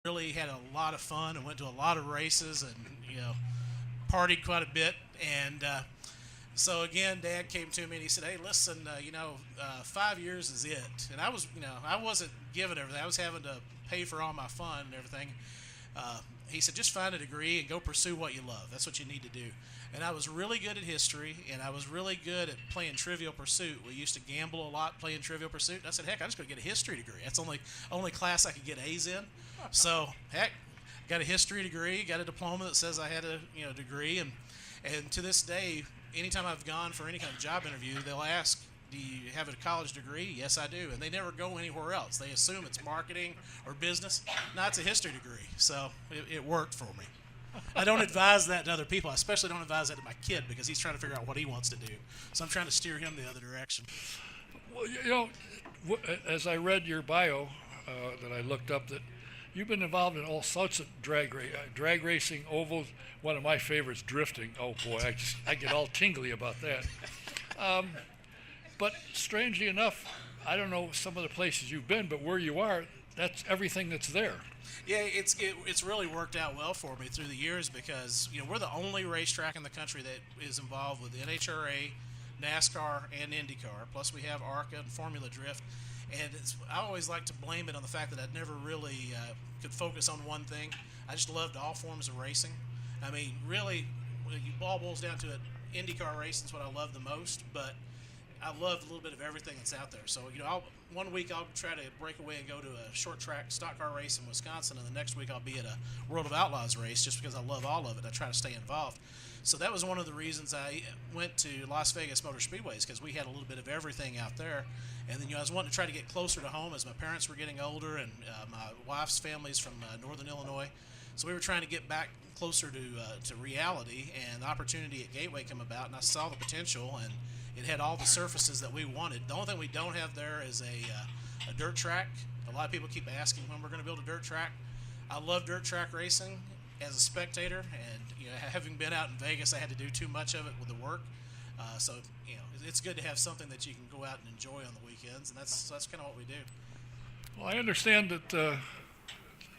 really had a lot of fun and went to a lot of races and partied quite a bit. And so again, Dad came to me and he said, "Hey, listen, 5 years is it." And I was, I wasn't giving everything. I was having to pay for all my fun and everything. He said, "Just find a degree and go pursue what you love. That's what you need to do." And I was really good at history, and I was really good at playing Trivial Pursuit. We used to gamble a lot playing Trivial Pursuit. And I said, "Heck, I'm just going to get a history degree. That's the only class I could get A's in." So heck, got a history degree, got a diploma that says I had a degree, and to this day, anytime I've gone for any kind of job interview, they'll ask, "Do you have a college degree?" "Yes, I do." And they never go anywhere else. They assume it's marketing or business. No, it's a history degree. So it worked for me. I don't advise that to other people. I especially don't advise that to my kid because he's trying to figure out what he wants to do. So I'm trying to steer him the other direction. Well, as I read your bio, that I looked up, that you've been involved in all sorts of drag racing, ovals. One of my favorites, drifting. Oh boy, I get all tingly about that. But strangely enough, I don't know some of the places you've been, but where you are, that's everything that's there. Yeah, it's really worked out well for me through the years because we're the only racetrack in the country that is involved with NHRA, NASCAR, and IndyCar. Plus, we have ARCA and Formula Drift. And I always like to blame it on the fact that I never really could focus on one thing. I just loved all forms of racing. I mean, really, when it all boils down to it, IndyCar racing is what I love the most, but I love a little bit of everything that's out there. So, one week I'll try to break away and go to a short track stock car race in Wisconsin, and the next week I'll be at a World of Outlaws race just because I love all of it. I try to stay involved. So that was one of the reasons I went to Las Vegas Motor Speedways because we had a little bit of everything out there. And then I was wanting to try to get closer to home as my parents were getting older and my wife's family's from northern Illinois. So we were trying to get back closer to reality, and the opportunity at Gateway came about, and I saw the potential, and it had all the surfaces that we wanted. The only thing we don't have there is a dirt track. A lot of people keep asking when we're going to build a dirt track. I love dirt track racing as a spectator, and having been out in Vegas, I had to do too much of it with the work. So it's good to have something that you can go out and enjoy on the weekends, and that's kind of what we do. Well, I understand that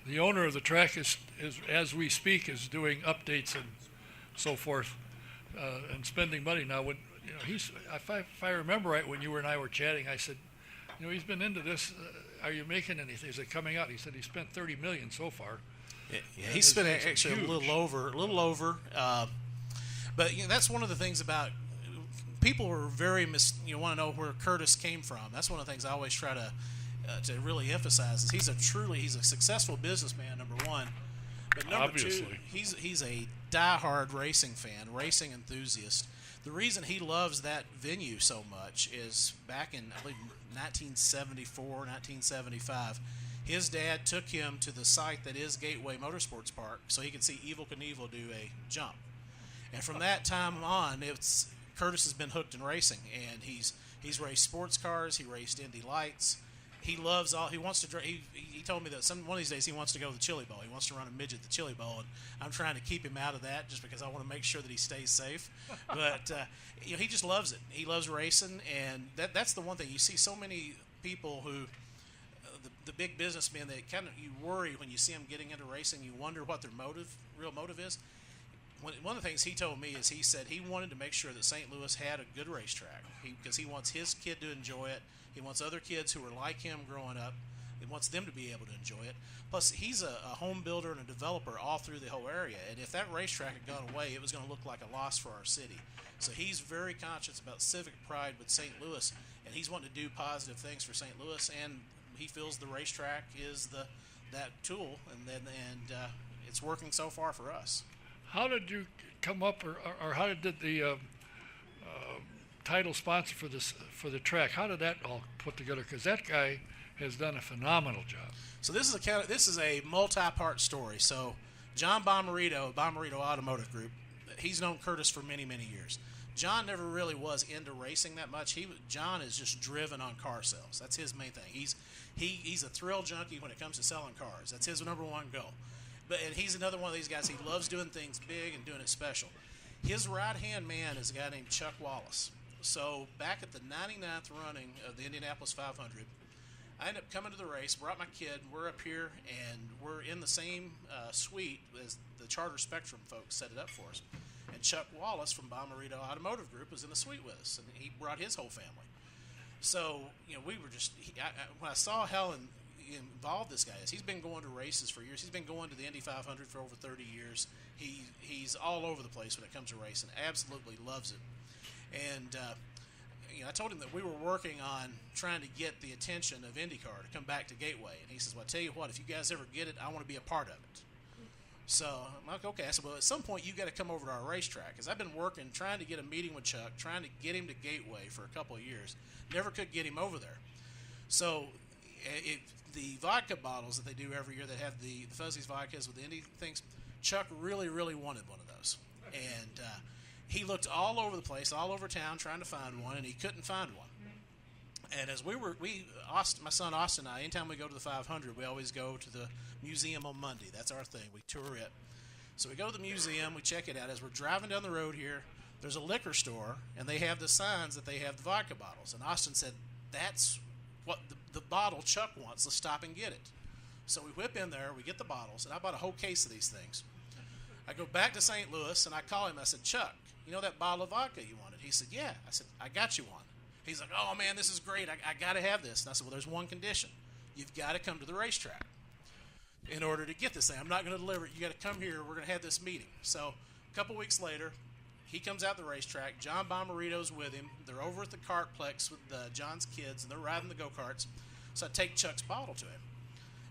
the owner of the track is as we speak is doing updates and so forth, and spending money now. When if I remember right, when you and I were chatting, I said, he's been into this. Are you making anything? Is it coming out? He said he spent $30 million so far. Yeah, he spent actually huge. a little over. But that's one of the things about people are very want to know where Curtis came from. That's one of the things I always try to really emphasize is he's a successful businessman, number one. But number Obviously. two, he's a diehard racing fan, racing enthusiast. The reason he loves that venue so much is back in, I believe, 1974, 1975, his dad took him to the site that is Gateway Motorsports Park so he could see Evel Knievel do a jump. And from that time on, Curtis has been hooked in racing, and he's raced sports cars, he raced Indy Lights. He loves all. He wants to. He told me that one of these days he wants to go to the Chili Bowl. He wants to run a midget at the Chili Bowl, and I'm trying to keep him out of that just because I want to make sure that he stays safe. But he just loves it. He loves racing, and that's the one thing you see. So many people who, the big businessmen, they you worry when you see them getting into racing. You wonder what their real motive is. One of the things he told me is he said he wanted to make sure that St. Louis had a good racetrack because he wants his kid to enjoy it. He wants other kids who are like him growing up. He wants them to be able to enjoy it. Plus, he's a home builder and a developer all through the whole area. And if that racetrack had gone away, it was going to look like a loss for our city. So he's very conscious about civic pride with St. Louis, and he's wanting to do positive things for St. Louis. And he feels the racetrack is that tool, and it's working so far for us. How did you come up, or how did the title sponsor for the track? How did that all put together? Because that guy has done a phenomenal job. So this is a multi-part story. So John Bomarito, Bomarito Automotive Group, he's known Curtis for many, many years. John never really was into racing that much. John is just driven on car sales. That's his main thing. He's a thrill junkie when it comes to selling cars. That's his number one goal. And he's another one of these guys. He loves doing things big and doing it special. His right-hand man is a guy named Chuck Wallace. So back at the 99th running of the Indianapolis 500, I ended up coming to the race, brought my kid, we're up here, and we're in the same suite as the Charter Spectrum folks set it up for us. And Chuck Wallace from Bommarito Automotive Group was in the suite with us, and he brought his whole family. So, we were just, when I saw how involved this guy is, he's been going to races for years. He's been going to the Indy 500 for over 30 years. He's all over the place when it comes to racing, absolutely loves it. And, I told him that we were working on trying to get the attention of IndyCar to come back to Gateway. And he says, well, I tell you what, if you guys ever get it, I want to be a part of it. So I'm like, okay. I said, well, at some point you got to come over to our racetrack, because I've been working, trying to get a meeting with Chuck, trying to get him to Gateway for a couple of years. Never could get him over there. So the vodka bottles that they do every year that have the Fuzzies vodkas with the Indy things, Chuck really, really wanted one of those. And he looked all over the place, all over town, trying to find one, and he couldn't find one. And as my son Austin and I, anytime we go to the 500, we always go to the museum on Monday. That's our thing. We tour it. So we go to the museum, we check it out. As we're driving down the road here, there's a liquor store, and they have the signs that they have the vodka bottles. And Austin said, that's what the bottle Chuck wants. Let's stop and get it. So we whip in there, we get the bottles, and I bought a whole case of these things. I go back to St. Louis, and I call him. I said, Chuck, you know that bottle of vodka you wanted? He said, yeah. I said, I got you one. He's like, oh, man, this is great. I got to have this. And I said, well, there's one condition. You've got to come to the racetrack in order to get this thing. I'm not going to deliver it. You got to come here. We're going to have this meeting. So a couple weeks later, he comes out the racetrack. John Bommarito's with him. They're over at the kartplex with John's kids, and they're riding the go-karts. So I take Chuck's bottle to him.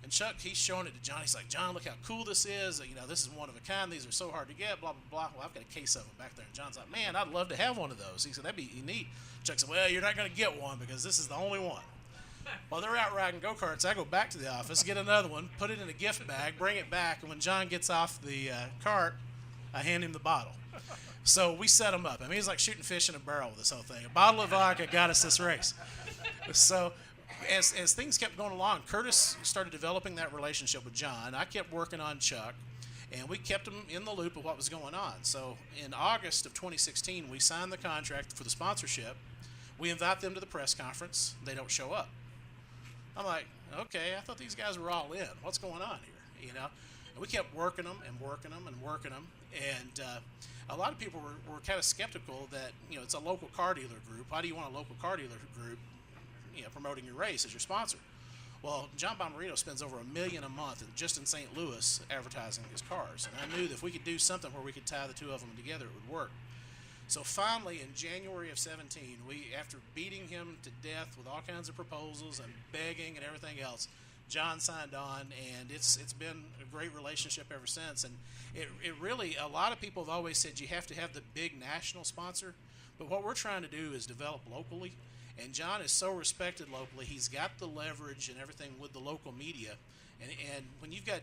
And Chuck, he's showing it to John. He's like, John, look how cool this is. This is one of a kind. These are so hard to get, blah, blah, blah. Well, I've got a case of them back there. And John's like, man, I'd love to have one of those. He said, that'd be neat. Chuck said, well, you're not going to get one because this is the only one. While they're out riding go-karts, I go back to the office, get another one, put it in a gift bag, bring it back, and when John gets off the cart, I hand him the bottle. So we set him up. I mean, he's like shooting fish in a barrel with this whole thing. A bottle of vodka got us this race. So as things kept going along, Curtis started developing that relationship with John. I kept working on Chuck, and we kept him in the loop of what was going on. So in August of 2016, we signed the contract for the sponsorship. We invite them to the press conference. They don't show up. I'm like, okay, I thought these guys were all in. What's going on here? And we kept working them and working them and working them. And a lot of people were kind of skeptical that, it's a local car dealer group. Why do you want a local car dealer group, promoting your race as your sponsor? Well, John Bommarito spends over $1 million a month just in St. Louis advertising his cars. And I knew that if we could do something where we could tie the two of them together, it would work. So finally, in January of 17, after beating him to death with all kinds of proposals and begging and everything else, John signed on, and it's been a great relationship ever since. And it really, a lot of people have always said you have to have the big national sponsor, but what we're trying to do is develop locally. And John is so respected locally. He's got the leverage and everything with the local media. And when you've got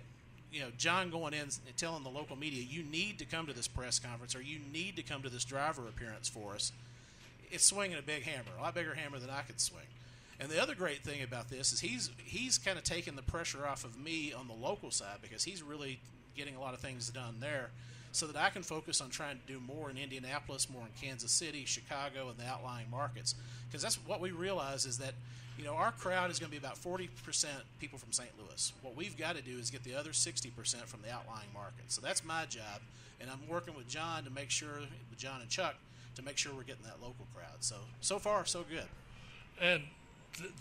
John going in and telling the local media, you need to come to this press conference or you need to come to this driver appearance for us, it's swinging a big hammer, a lot bigger hammer than I could swing. And the other great thing about this is he's kind of taken the pressure off of me on the local side, because he's really getting a lot of things done there so that I can focus on trying to do more in Indianapolis, more in Kansas City, Chicago, and the outlying markets. Because that's what we realize is that our crowd is going to be about 40% people from St. Louis. What we've got to do is get the other 60% from the outlying markets. So that's my job, and I'm working with John to make sure, with John and Chuck, to make sure we're getting that local crowd. So far, so good. And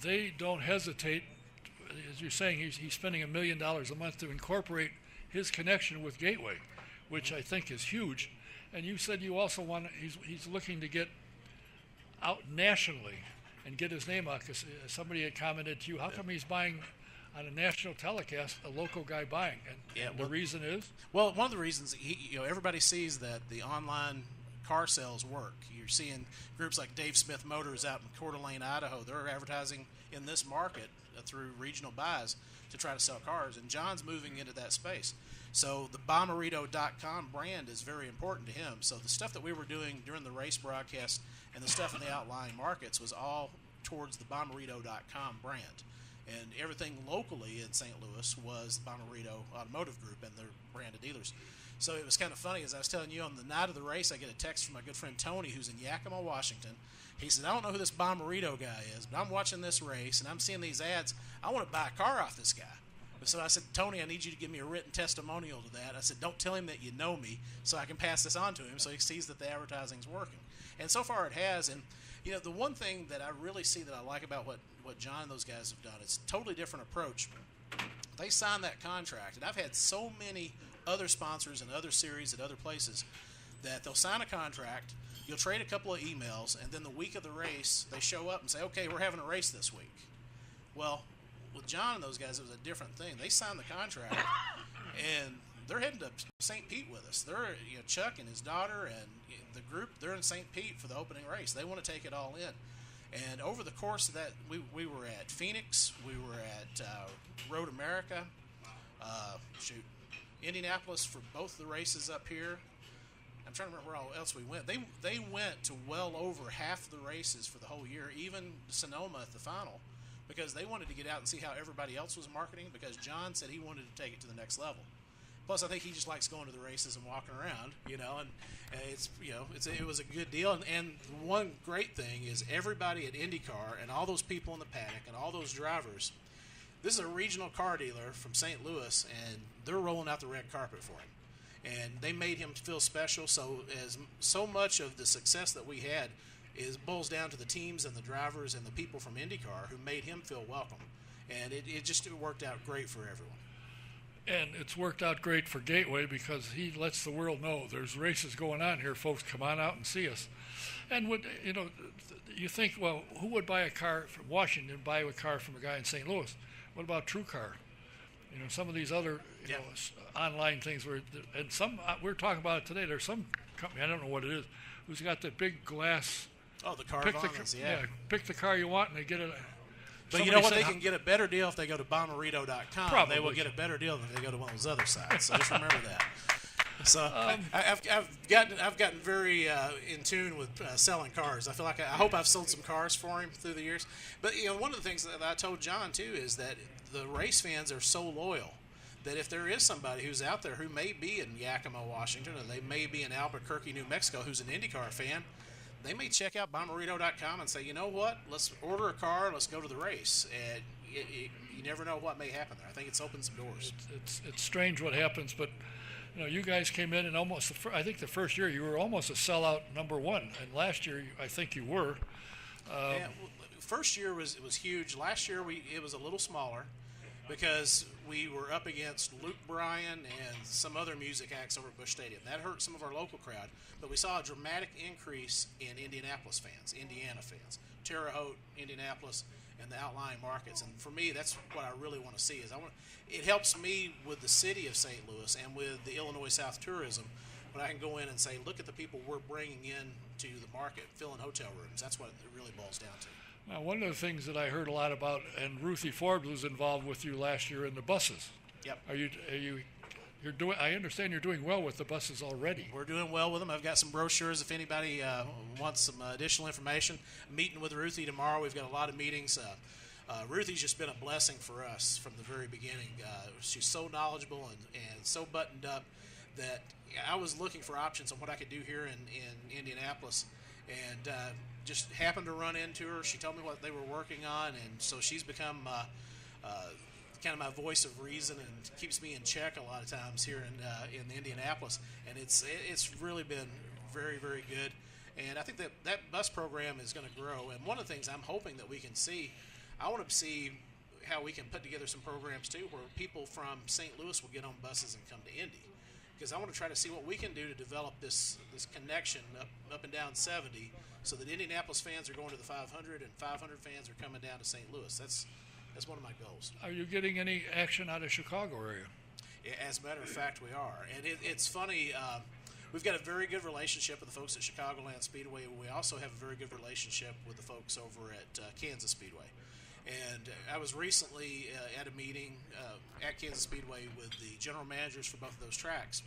they don't hesitate, as you're saying, he's spending $1 million a month to incorporate his connection with Gateway, which I think is huge. And you said you also he's looking to get out nationally and get his name out, because somebody had commented to you, how come he's buying on a national telecast, a local guy buying? And the reason is? Well, one of the reasons, everybody sees that the online car sales work. You're seeing groups like Dave Smith Motors out in Coeur d'Alene, Idaho. They're advertising in this market through regional buys to try to sell cars, and John's moving into that space. So the Bommarito.com brand is very important to him. So the stuff that we were doing during the race broadcast and the stuff in the outlying markets was all towards the Bommarito.com brand. And everything locally in St. Louis was Bomarito Automotive Group and their branded dealers. So it was kind of funny, as I was telling you, on the night of the race, I get a text from my good friend Tony, who's in Yakima, Washington. He said, I don't know who this Bomarito guy is, but I'm watching this race, and I'm seeing these ads. I want to buy a car off this guy. So I said, Tony, I need you to give me a written testimonial to that. I said, don't tell him that you know me so I can pass this on to him so he sees that the advertising's working. And so far it has. And, the one thing that I really see that I like about what John and those guys have done, it's a totally different approach. They signed that contract, and I've had so many other sponsors and other series at other places that they'll sign a contract, you'll trade a couple of emails, and then the week of the race, they show up and say, okay, we're having a race this week. Well, with John and those guys, it was a different thing. They signed the contract, and they're heading to St. Pete with us. They're, Chuck and his daughter and the group, they're in St. Pete for the opening race. They want to take it all in. And over the course of that, we were at Phoenix, we were at Road America, Indianapolis for both the races up here. I'm trying to remember where all else we went. They went to well over half the races for the whole year, even Sonoma at the final, because they wanted to get out and see how everybody else was marketing, because John said he wanted to take it to the next level. Plus, I think he just likes going to the races and walking around, and it was a good deal. And one great thing is everybody at IndyCar and all those people in the paddock and all those drivers, this is a regional car dealer from St. Louis, and they're rolling out the red carpet for him. And they made him feel special. So much of the success that we had boils down to the teams and the drivers and the people from IndyCar who made him feel welcome. And it worked out great for everyone. And it's worked out great for Gateway because he lets the world know there's races going on here. Folks, come on out and see us. And you think, well, who would buy a car from Washington, buy a car from a guy in St. Louis? What about TrueCar? Some of these other online things and some we're talking about it today. There's some company, I don't know what it is, who's got that big glass. Oh, the Carvanas, yeah. Pick the car you want and they get it. But you know what? They can get a better deal if they go to Bomarito.com. Probably. They will get a better deal than if they go to one of those other sites. So just remember that. So I've gotten very in tune with selling cars. I feel like I hope I've sold some cars for him through the years. But one of the things that I told John too is that the race fans are so loyal that if there is somebody who's out there who may be in Yakima, Washington, or they may be in Albuquerque, New Mexico, who's an IndyCar fan, they may check out Bomarito.com and say, you know what, let's order a car, let's go to the race. And you never know what may happen there. I think it's opened some doors. It's strange what happens, but you guys came in and almost, I think the first year you were almost a sellout number one, and last year I think you were. First year was huge. Last year it was a little smaller because we were up against Luke Bryan and some other music acts over at Busch Stadium. That hurt some of our local crowd, but we saw a dramatic increase in Indianapolis fans, Indiana fans, Terre Haute, Indianapolis, and the outlying markets. And for me, that's what I really want to see. It helps me with the city of St. Louis and with the Illinois South tourism when I can go in and say, look at the people we're bringing in to the market, filling hotel rooms. That's what it really boils down to. Now, one of the things that I heard a lot about, and Ruthie Forbes was involved with you last year in the buses. Yep. You're doing? I understand you're doing well with the buses already. We're doing well with them. I've got some brochures if anybody wants some additional information. I'm meeting with Ruthie tomorrow. We've got a lot of meetings. Ruthie's just been a blessing for us from the very beginning. She's so knowledgeable and so buttoned up that I was looking for options on what I could do here in Indianapolis, and just happened to run into her. She told me what they were working on, and so she's become kind of my voice of reason and keeps me in check a lot of times here in Indianapolis. And it's really been very, very good. And I think that bus program is going to grow. And one of the things I'm hoping that we can see, I want to see how we can put together some programs too where people from St. Louis will get on buses and come to Indy. Because I want to try to see what we can do to develop this connection up and down 70 so that Indianapolis fans are going to the 500 and 500 fans are coming down to St. Louis. That's one of my goals. Are you getting any action out of Chicago area? As a matter of fact, we are. And it's funny, we've got a very good relationship with the folks at Chicagoland Speedway. We also have a very good relationship with the folks over at Kansas Speedway. And I was recently at a meeting at Kansas Speedway with the general managers for both of those tracks.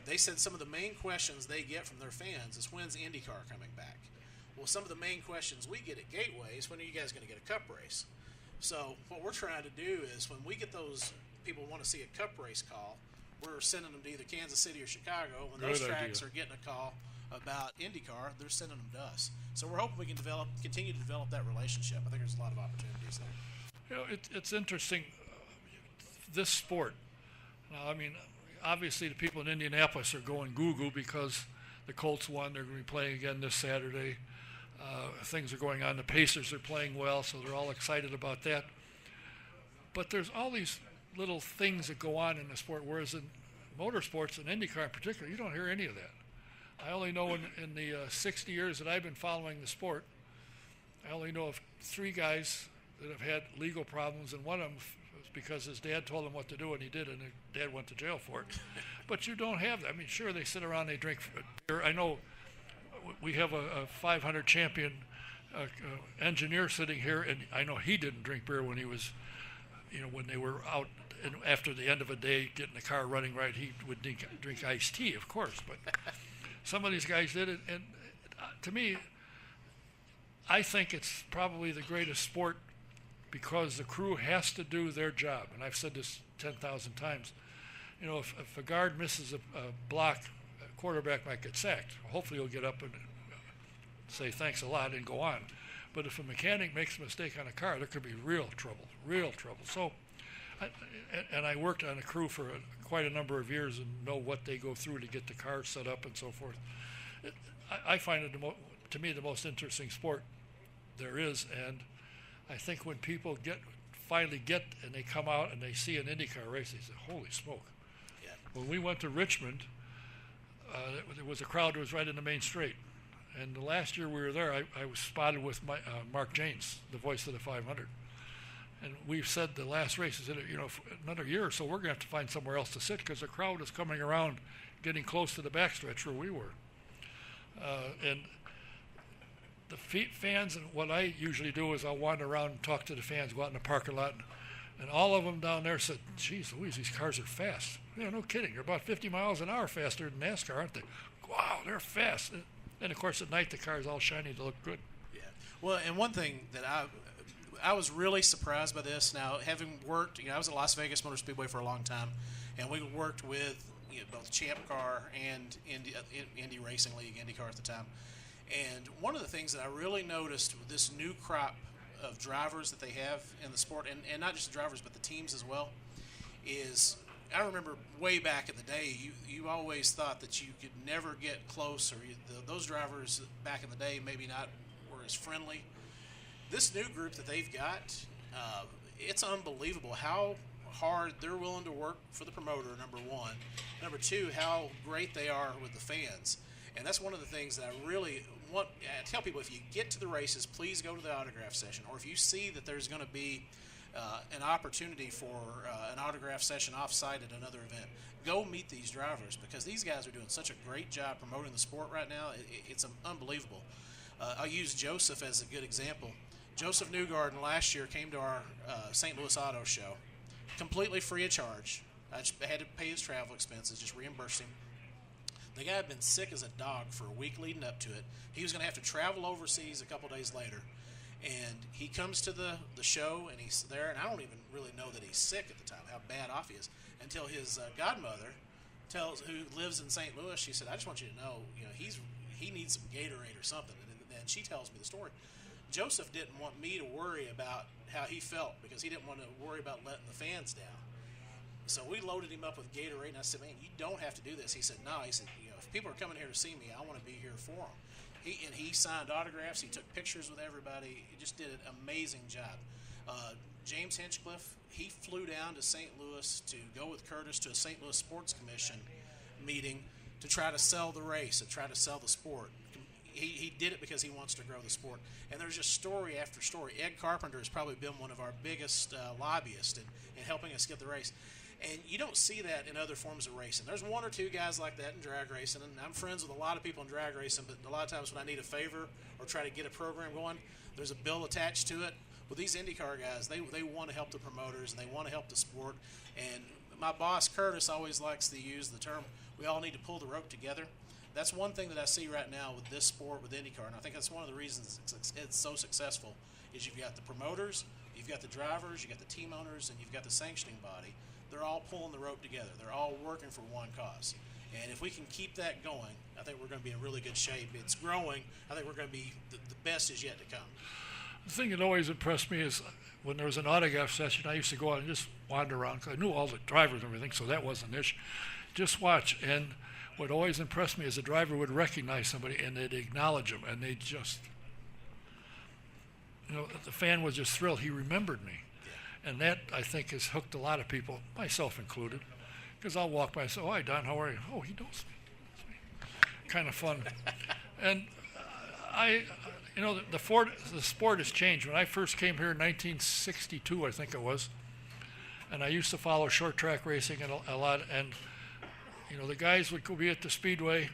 They said some of the main questions they get from their fans is, when's IndyCar coming back? Well, some of the main questions we get at Gateway is, when are you guys going to get a cup race? So what we're trying to do is when we get those people who want to see a Cup race call, we're sending them to either Kansas City or Chicago. When those tracks are getting a call about IndyCar, they're sending them to us. So we're hoping we can continue to develop that relationship. I think there's a lot of opportunities there. It's interesting, this sport. Now, I mean, obviously the people in Indianapolis are going goo-goo because the Colts won. They're going to be playing again this Saturday. Things are going on. The Pacers are playing well, so they're all excited about that. But there's all these little things that go on in the sport, whereas in motorsports and IndyCar in particular, you don't hear any of that. I only know in the 60 years that I've been following the sport, I only know of 3 guys that have had legal problems, and one of them was because his dad told him what to do, and he did, and his dad went to jail for it. But you don't have that. I mean, sure, they sit around, they drink beer. I know we have a 500 champion engineer sitting here, and I know he didn't drink beer when he was, when they were out, and after the end of a day, getting the car running right, he would drink iced tea, of course. But some of these guys did it, and to me, I think it's probably the greatest sport because the crew has to do their job. And I've said this 10,000 times. If a guard misses a block, a quarterback might get sacked. Hopefully he'll get up and say thanks a lot and go on. But if a mechanic makes a mistake on a car, there could be real trouble. So, I worked on a crew for quite a number of years and know what they go through to get the car set up and so forth. I find it, to me, the most interesting sport there is, and I think when people finally get and they come out and they see an IndyCar race, they say, holy smoke. Yeah. When we went to Richmond, there was a crowd that was right in the main straight. And the last year we were there, I was spotted with Mark Janes, the voice of the 500. And we've said the last race is, for another year or so, we're going to have to find somewhere else to sit because the crowd is coming around, getting close to the backstretch where we were. And the fans, and what I usually do is I'll wander around and talk to the fans, go out in the parking lot, and all of them down there said, geez Louise, these cars are fast. No kidding. They're about 50 miles an hour faster than NASCAR, aren't they? Wow, they're fast. And, of course, at night the cars all shiny to look good. Yeah. Well, and one thing that I was really surprised by this. Now, having worked, I was at Las Vegas Motor Speedway for a long time, and we worked with both Champ Car and Indy Racing League, IndyCar at the time. And one of the things that I really noticed with this new crop of drivers that they have in the sport, and not just the drivers but the teams as well, is I remember way back in the day, you always thought that you could never get close, or those drivers back in the day maybe not were as friendly. This new group that they've got, it's unbelievable how hard they're willing to work for the promoter, number one. Number two, how great they are with the fans. And that's one of the things that I really want to tell people. If you get to the races, please go to the autograph session. Or if you see that there's going to be an opportunity for an autograph session off-site at another event, go meet these drivers because these guys are doing such a great job promoting the sport right now. It's unbelievable. I'll use Joseph as a good example. Joseph Newgarden last year came to our St. Louis Auto Show completely free of charge. I just had to pay his travel expenses, just reimbursed him. The guy had been sick as a dog for a week leading up to it. He was going to have to travel overseas a couple days later. And he comes to the show, and he's there, and I don't even really know that he's sick at the time, how bad off he is, until his godmother who lives in St. Louis, she said, I just want you to know, he needs some Gatorade or something. And she tells me the story. Joseph didn't want me to worry about how he felt because he didn't want to worry about letting the fans down. So we loaded him up with Gatorade, and I said, man, you don't have to do this. He said, no. He said, if people are coming here to see me, I want to be here for them. He signed autographs. He took pictures with everybody. He just did an amazing job. James Hinchcliffe, he flew down to St. Louis to go with Curtis to a St. Louis Sports Commission meeting to try to sell the race, to try to sell the sport. He did it because he wants to grow the sport. And there's just story after story. Ed Carpenter has probably been one of our biggest lobbyists in helping us get the race. And you don't see that in other forms of racing. There's one or two guys like that in drag racing, and I'm friends with a lot of people in drag racing, but a lot of times when I need a favor or try to get a program going, there's a bill attached to it. With these IndyCar guys, they want to help the promoters, and they want to help the sport. And my boss, Curtis, always likes to use the term, we all need to pull the rope together. That's one thing that I see right now with this sport, with IndyCar, and I think that's one of the reasons it's so successful, is you've got the promoters, You've got the drivers, you've got the team owners, and you've got the sanctioning body. They're all pulling the rope together. They're all working for one cause. And if we can keep that going, I think we're going to be in really good shape. It's growing. I think we're going to be the best is yet to come. The thing that always impressed me is when there was an autograph session, I used to go out and just wander around because I knew all the drivers and everything, so that wasn't an issue. Just watch. And what always impressed me is the driver would recognize somebody and they'd acknowledge him, and they'd just, the fan was just thrilled. He remembered me. And that, I think, has hooked a lot of people, myself included, because I'll walk by and say, "Oh, hi, Don, how are you?" "Oh, he knows me." Kind of fun. And the sport has changed. When I first came here in 1962, I think it was, and I used to follow short track racing a lot, and, the guys would go be at the speedway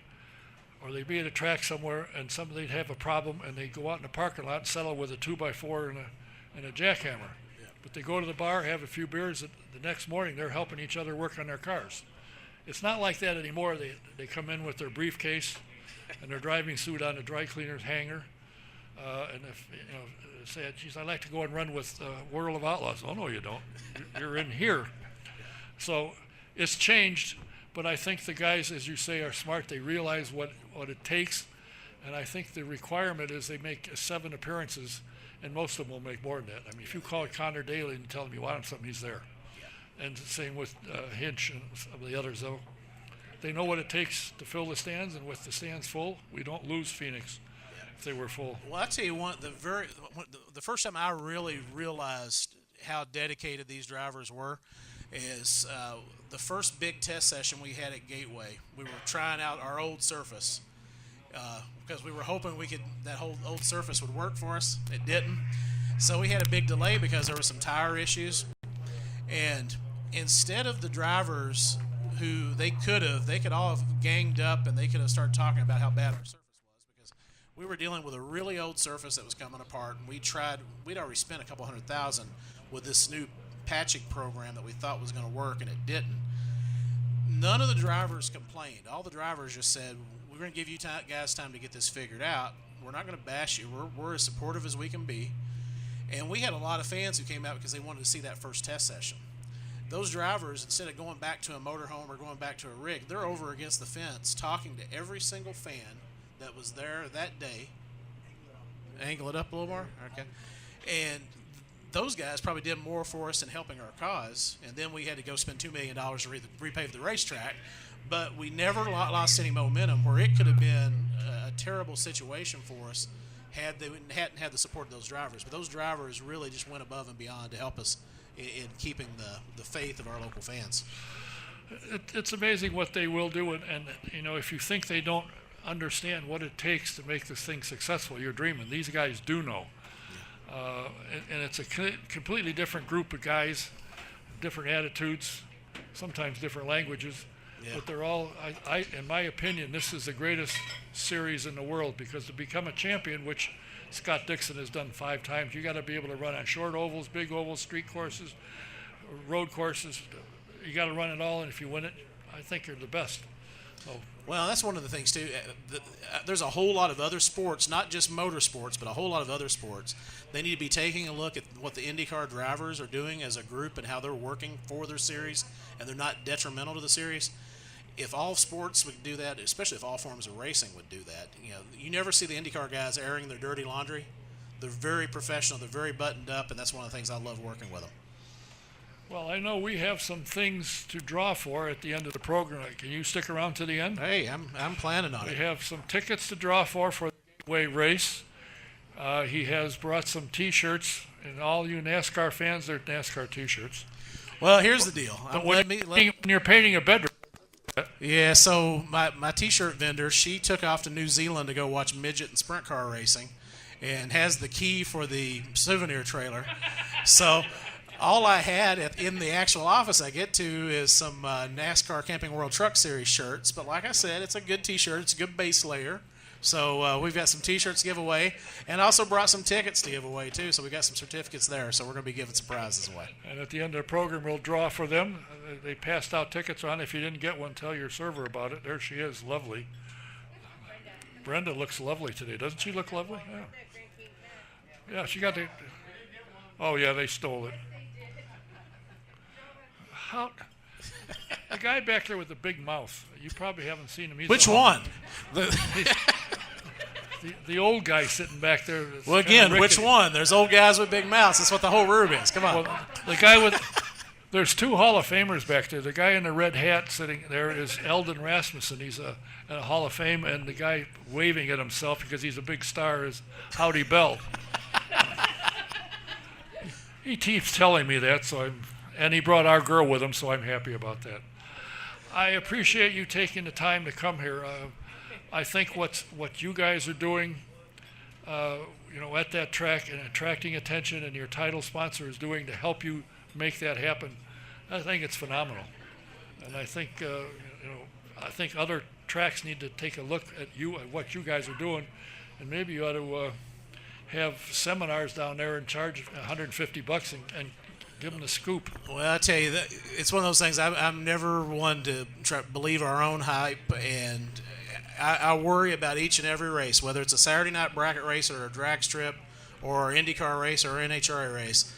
or they'd be at a track somewhere, and they'd have a problem, and they'd go out in the parking lot and settle with a 2x4 and a jackhammer. But they go to the bar, have a few beers, and the next morning they're helping each other work on their cars. It's not like that anymore. They come in with their briefcase and their driving suit on a dry cleaner's hanger. And if, say, "Geez, I'd like to go and run with World of Outlaws." "Oh, no, you don't. You're in here." So it's changed, but I think the guys, as you say, are smart. They realize what it takes, and I think the requirement is they make 7 appearances, and most of them will make more than that. I mean, if you call Connor Daly and tell him you want him something, he's there. And the same with Hinch and some of the others, though. They know what it takes to fill the stands, and with the stands full, we don't lose Phoenix if they were full. Well, I'll tell you one, the first time I really realized how dedicated these drivers were is the first big test session we had at Gateway. We were trying out our old surface because we were hoping that whole old surface would work for us. It didn't. So we had a big delay because there were some tire issues. And instead of the drivers who they could all have ganged up and they could have started talking about how bad our surface was, because we were dealing with a really old surface that was coming apart, and we'd already spent a couple $100,000 with this new patching program that we thought was going to work, and it didn't. None of the drivers complained. All the drivers just said, "We're going to give you guys time to get this figured out. We're not going to bash you. We're as supportive as we can be." And we had a lot of fans who came out because they wanted to see that first test session. Those drivers, instead of going back to a motorhome or going back to a rig, they're over against the fence talking to every single fan that was there that day. Angle it up a little more? Okay. And those guys probably did more for us in helping our cause, and then we had to go spend $2 million to repave the racetrack. But we never lost any momentum where it could have been a terrible situation for us had they hadn't had the support of those drivers. But those drivers really just went above and beyond to help us in keeping the faith of our local fans. It's amazing what they will do, and if you think they don't understand what it takes to make this thing successful, you're dreaming. These guys do know. And it's a completely different group of guys, different attitudes, sometimes different languages. Yeah. But they're all, in my opinion, this is the greatest series in the world, because to become a champion, which Scott Dixon has done 5 times, you got to be able to run on short ovals, big ovals, street courses, road courses. You got to run it all, and if you win it, I think you're the best. So. Well, that's one of the things, too. There's a whole lot of other sports, not just motorsports, but a whole lot of other sports. They need to be taking a look at what the IndyCar drivers are doing as a group and how they're working for their series, and they're not detrimental to the series. If all sports would do that, especially if all forms of racing would do that, you never see the IndyCar guys airing their dirty laundry. They're very professional. They're very buttoned up, and that's one of the things I love working with them. Well, I know we have some things to draw for at the end of the program. Can you stick around to the end? Hey, I'm planning on it. We have some tickets to draw for the Gateway race. He has brought some T-shirts, and all you NASCAR fans, they're NASCAR T-shirts. Well, here's the deal. When you're painting a bedroom. Yeah, so my T-shirt vendor, she took off to New Zealand to go watch midget and sprint car racing, and has the key for the souvenir trailer. So all I had in the actual office I get to is some NASCAR Camping World Truck Series shirts. But like I said, it's a good T-shirt. It's a good base layer. So we've got some T-shirts to give away, and also brought some tickets to give away, too. So we got some certificates there, so we're going to be giving some prizes away. And at the end of the program, we'll draw for them. They passed out tickets on. If you didn't get one, tell your server about it. There she is, lovely. Brenda looks lovely today. Doesn't she look lovely? Yeah, she got the... Oh yeah, they stole it. How? The guy back there with the big mouth. You probably haven't seen him. Which one? The old guy sitting back there. Well, again, which one? There's old guys with big mouths. That's what the whole room is. Come on. Well, the guy with. There's two Hall of Famers back there. The guy in the red hat sitting there is Eldon Rasmussen. He's a Hall of Fame, and the guy waving at himself because he's a big star is Howdy Bell. He keeps telling me that, and he brought our girl with him, so I'm happy about that. I appreciate you taking the time to come here. I think what you guys are doing, at that track and attracting attention, and your title sponsor is doing to help you make that happen, I think it's phenomenal. And I think I think other tracks need to take a look at what you guys are doing, and maybe you ought to have seminars down there and charge $150 and give them the scoop. Well, I tell you, it's one of those things. I'm never one to believe our own hype, and I worry about each and every race, whether it's a Saturday night bracket race or a drag strip or an IndyCar race or an NHRA race.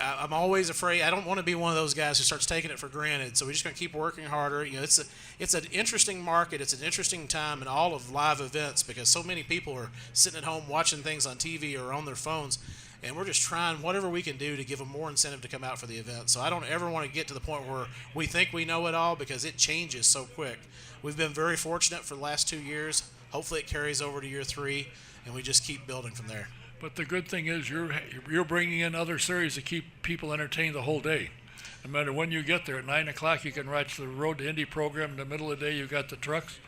I'm always afraid. I don't want to be one of those guys who starts taking it for granted. So we're just going to keep working harder. It's an interesting market. It's an interesting time in all of live events because so many people are sitting at home watching things on TV or on their phones, and we're just trying whatever we can do to give them more incentive to come out for the event. So I don't ever want to get to the point where we think we know it all because it changes so quick. We've been very fortunate for the last 2 years. Hopefully it carries over to year 3, and we just keep building from there. But the good thing is you're bringing in other series to keep people entertained the whole day. No matter when you get there, at 9 o'clock you can watch the Road to Indy program. In the middle of the day you got the trucks,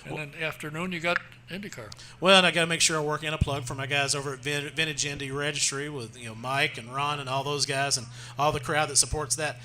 and then afternoon you got IndyCar. Well, and I got to make sure I work in a plug for my guys over at Vintage Indy Registry with Mike and Ron and all those guys and all the crowd that supports that.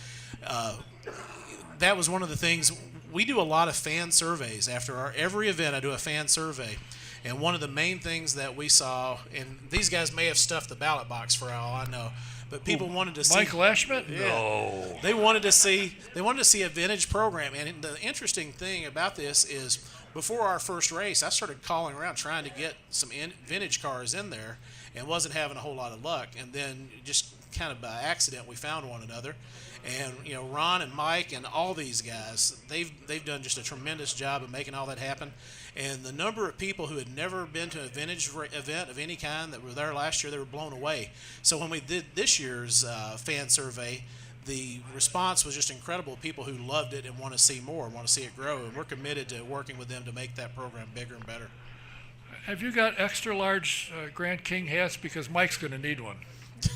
That was one of the things. We do a lot of fan surveys after every event. I do a fan survey. And one of the main things that we saw, and these guys may have stuffed the ballot box for all I know, but people wanted to see Mike Lashman? Yeah, no. They wanted to see a vintage program. And the interesting thing about this is before our first race, I started calling around trying to get some vintage cars in there and wasn't having a whole lot of luck. And then just kind of by accident we found one another. And Ron and Mike and all these guys, they've done just a tremendous job of making all that happen. And the number of people who had never been to a vintage event of any kind that were there last year, they were blown away. So when we did this year's fan survey, the response was just incredible. People who loved it and want to see more, want to see it grow, and we're committed to working with them to make that program bigger and better. Have you got extra large Grand King hats? Because Mike's going to need one.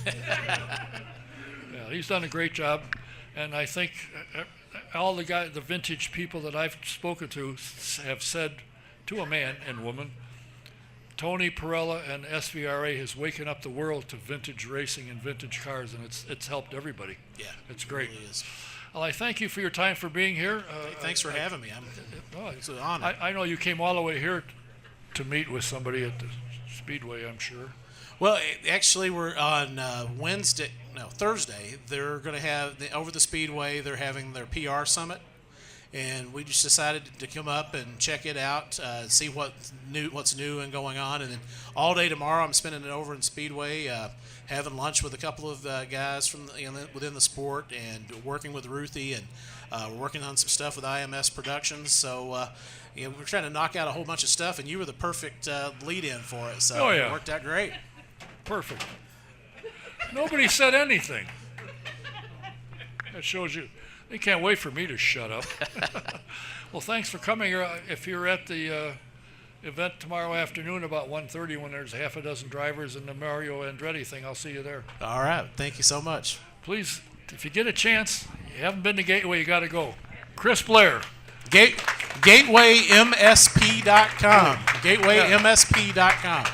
Yeah, he's done a great job, and I think all the vintage people that I've spoken to have said to a man and woman, Tony Perella and SVRA has waken up the world to vintage racing and vintage cars, and it's helped everybody. Yeah, it's great. It really is. Well, I thank you for your time for being here. Thanks for having me. It's an honor. I know you came all the way here to meet with somebody at the Speedway, I'm sure. Well, actually, we're on Thursday. They're going to have over the Speedway. They're having their PR summit, and we just decided to come up and check it out, see what's new and going on. And then all day tomorrow, I'm spending it over in Speedway, having lunch with a couple of guys from within the sport, and working with Ruthie, and we're working on some stuff with IMS Productions. So. We're trying to knock out a whole bunch of stuff, and you were the perfect lead-in for it. So It worked out great. Perfect. Nobody said anything. That shows you. They can't wait for me to shut up. Well, thanks for coming here. If you're at the event tomorrow afternoon about 1:30 when there's half a dozen drivers and the Mario Andretti thing, I'll see you there. All right. Thank you so much. Please, if you get a chance, you haven't been to Gateway, you got to go. Chris Blair. GatewayMSP.com. GatewayMSP.com.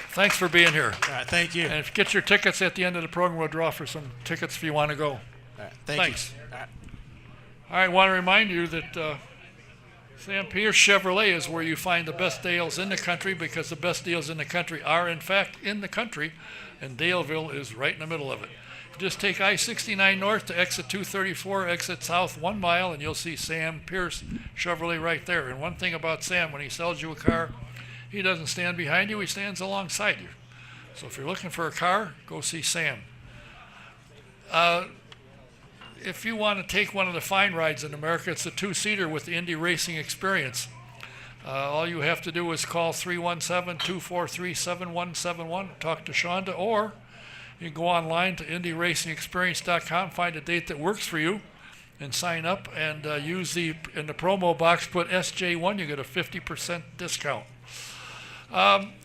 Thanks for being here. All right, thank you. And if you get your tickets at the end of the program, we'll draw for some tickets if you want to go. All right, thanks. You. All right. I want to remind you that Sam Pierce Chevrolet is where you find the best deals in the country, because the best deals in the country are, in fact, in the country, and Daleville is right in the middle of it. Just take I-69 north to exit 234, exit south 1 mile, and you'll see Sam Pierce Chevrolet right there. And one thing about Sam, when he sells you a car, he doesn't stand behind you, he stands alongside you. So if you're looking for a car, go see Sam. If you want to take one of the fine rides in America, it's a two-seater with the Indy Racing Experience. All you have to do is call 317-243-7171, talk to Shonda, or you can go online to IndyRacingExperience.com, find a date that works for you, and sign up and use in the promo box, put SJ1, you get a 50% discount.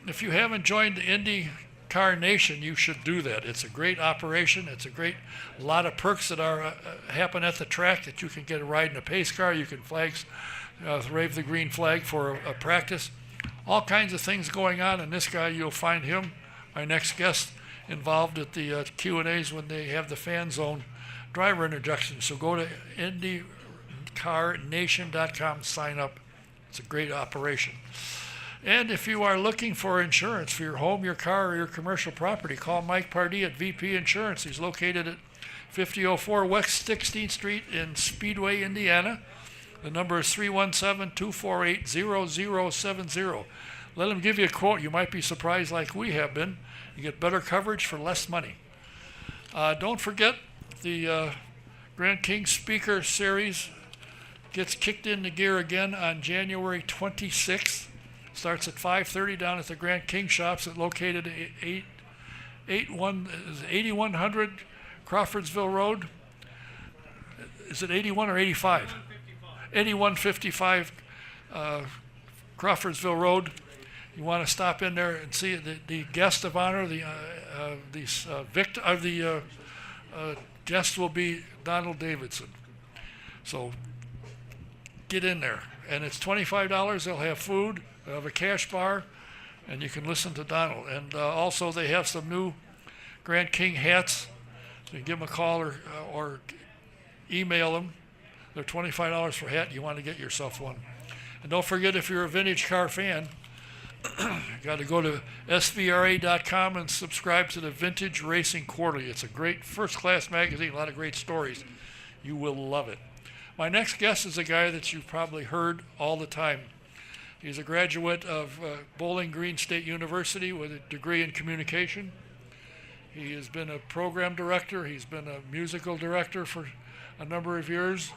If you haven't joined the IndyCar Nation, you should do that. It's a great operation. It's a lot of perks that are happen at the track, that you can get a ride in a pace car. You can wave the green flag for a practice. All kinds of things going on, and this guy, you'll find him, my next guest, involved at the Q&As when they have the Fan Zone driver introduction. So go to IndyCarNation.com, sign up. It's a great operation. And if you are looking for insurance for your home, your car, or your commercial property, call Mike Pardee at VP Insurance. He's located at 5004 West 16th Street in Speedway, Indiana. The number is 317-248-0070. Let him give you a quote. You might be surprised, like we have been. You get better coverage for less money. Don't forget, the Grand King Speaker Series gets kicked into gear again on January 26th. Starts at 5:30 down at the Grand King Shops, located at 8100 Crawfordsville Road. Is it 81 or 85? 8155 Crawfordsville Road. You want to stop in there and see the guest of honor. The guest will be Donald Davidson. So get in there, and it's $25. They'll have food. They'll have a cash bar, and you can listen to Donald. And also they have some new Grand King hats. So you give them a call or email them. They're $25 for a hat. You want to get yourself one. And don't forget, if you're a vintage car fan, you got to go to svra.com and subscribe to the Vintage Racing Quarterly. It's a great first-class magazine, a lot of great stories. You will love it. My next guest is a guy that you've probably heard all the time. He's a graduate of Bowling Green State University with a degree in communication. He has been a program director. He's been a musical director for a number of years,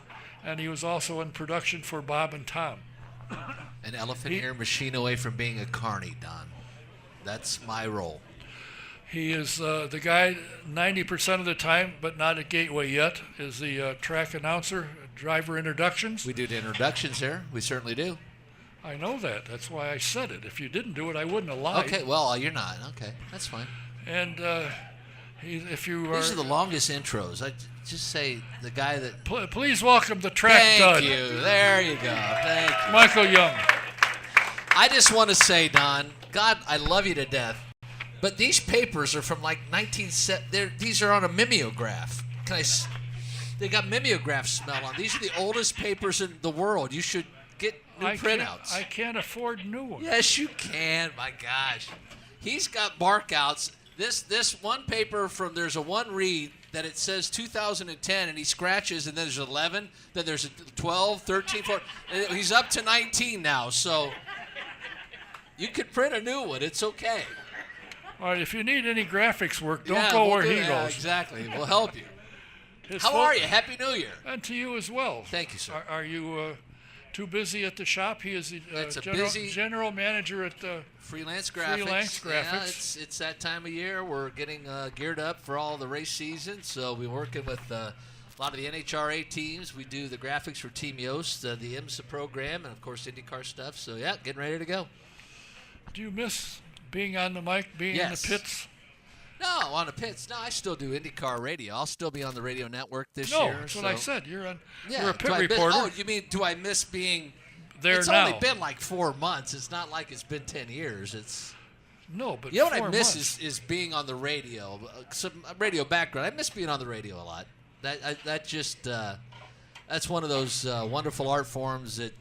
and he was also in production for Bob and Tom. An elephant ear machine away from being a carny, Don. That's my role. He is the guy 90% of the time, but not at Gateway yet, is the track announcer, driver introductions. We do the introductions here. We certainly do. I know that. That's why I said it. If you didn't do it, I wouldn't have lied. Okay, well, you're not. Okay, that's fine. And if you are... These are the longest intros. I just say the guy that... Please welcome the track dud. Thank you. There you go. Thank you. Michael Young. I just want to say, Don, God, I love you to death, but these papers are from like 1970. These are on a mimeograph. They got mimeograph smell on. These are the oldest papers in the world. You should get new printouts. I can't afford new ones. Yes, you can. My gosh. He's got barkouts. This one paper there's a one read that it says 2010, and he scratches, and then there's 11, then there's 12, 13, 14. He's up to 19 now, so you could print a new one. It's okay. All right, if you need any graphics work, don't go where he goes. Exactly. We'll help you. How are you? Happy New Year. And to you as well. Thank you, sir. Are you too busy at the shop? He is the general manager at Freelance Graphics. Yeah, it's that time of year. We're getting geared up for all the race season, so we're working with a lot of the NHRA teams. We do the graphics for Team Yost, the IMSA program, and, of course, IndyCar stuff. So, yeah, getting ready to go. Do you miss being on the mic, being in the pits? No, on the pits. No, I still do IndyCar radio. I'll still be on the radio network this year. No, that's what I said. You're a pit reporter. Oh, you mean, do I miss being there it's now? Only been like 4 months. It's not like it's been 10 years. No, but you know what I miss is being on the radio. Some radio background. I miss being on the radio a lot. That's one of those wonderful art forms that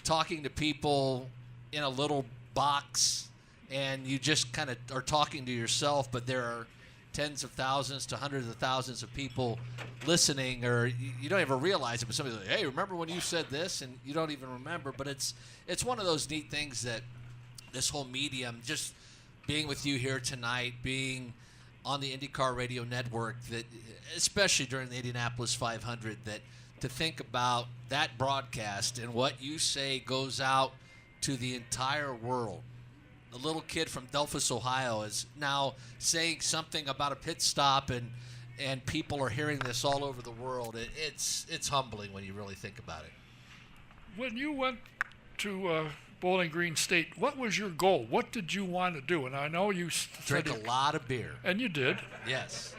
talking to people in a little box, and you just kind of are talking to yourself, but there are tens of thousands to hundreds of thousands of people listening, or you don't even realize it, but somebody's like, hey, remember when you said this? And you don't even remember, but it's one of those neat things that this whole medium, just being with you here tonight, being on the IndyCar radio network, that especially during the Indianapolis 500, that to think about that broadcast and what you say goes out to the entire world. The little kid from Delphus, Ohio is now saying something about a pit stop, and people are hearing this all over the world. It's humbling when you really think about it. When you went to Bowling Green State, what was your goal? What did you want to do? And I know you drink a lot of beer. And you did. Yes.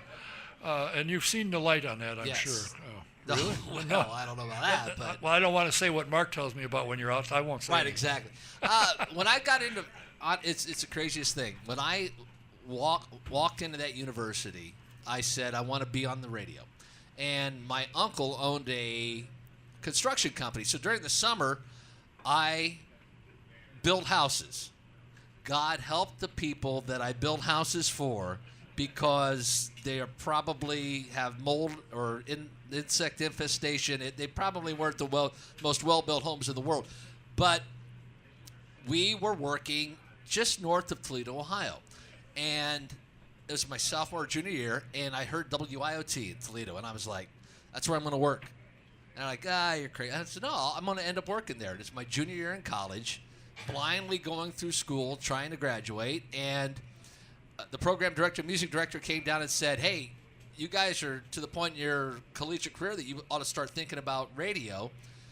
And you've seen the light on that, I'm yes. sure. Oh, no, really? well, no, I don't know about that. But well, I don't want to say what Mark tells me about when you're out. I won't say. Right, anything. exactly. When I got into it's the craziest thing. When I walked into that university, I said I want to be on the radio. And my uncle owned a construction company. So during the summer, I built houses. God help the people that I built houses for, because they are probably have mold or insect infestation. They probably weren't the most well-built homes in the world. But we were working just north of Toledo, Ohio. And it was my sophomore or junior year, and I heard WIOT in Toledo, and I was like, that's where I'm going to work. And I'm like, you're crazy. I said, no, I'm going to end up working there. It's my junior year in college, blindly going through school, trying to graduate, and the program director, music director came down and said, hey, you guys are to the point in your collegiate career that you ought to start thinking about radio.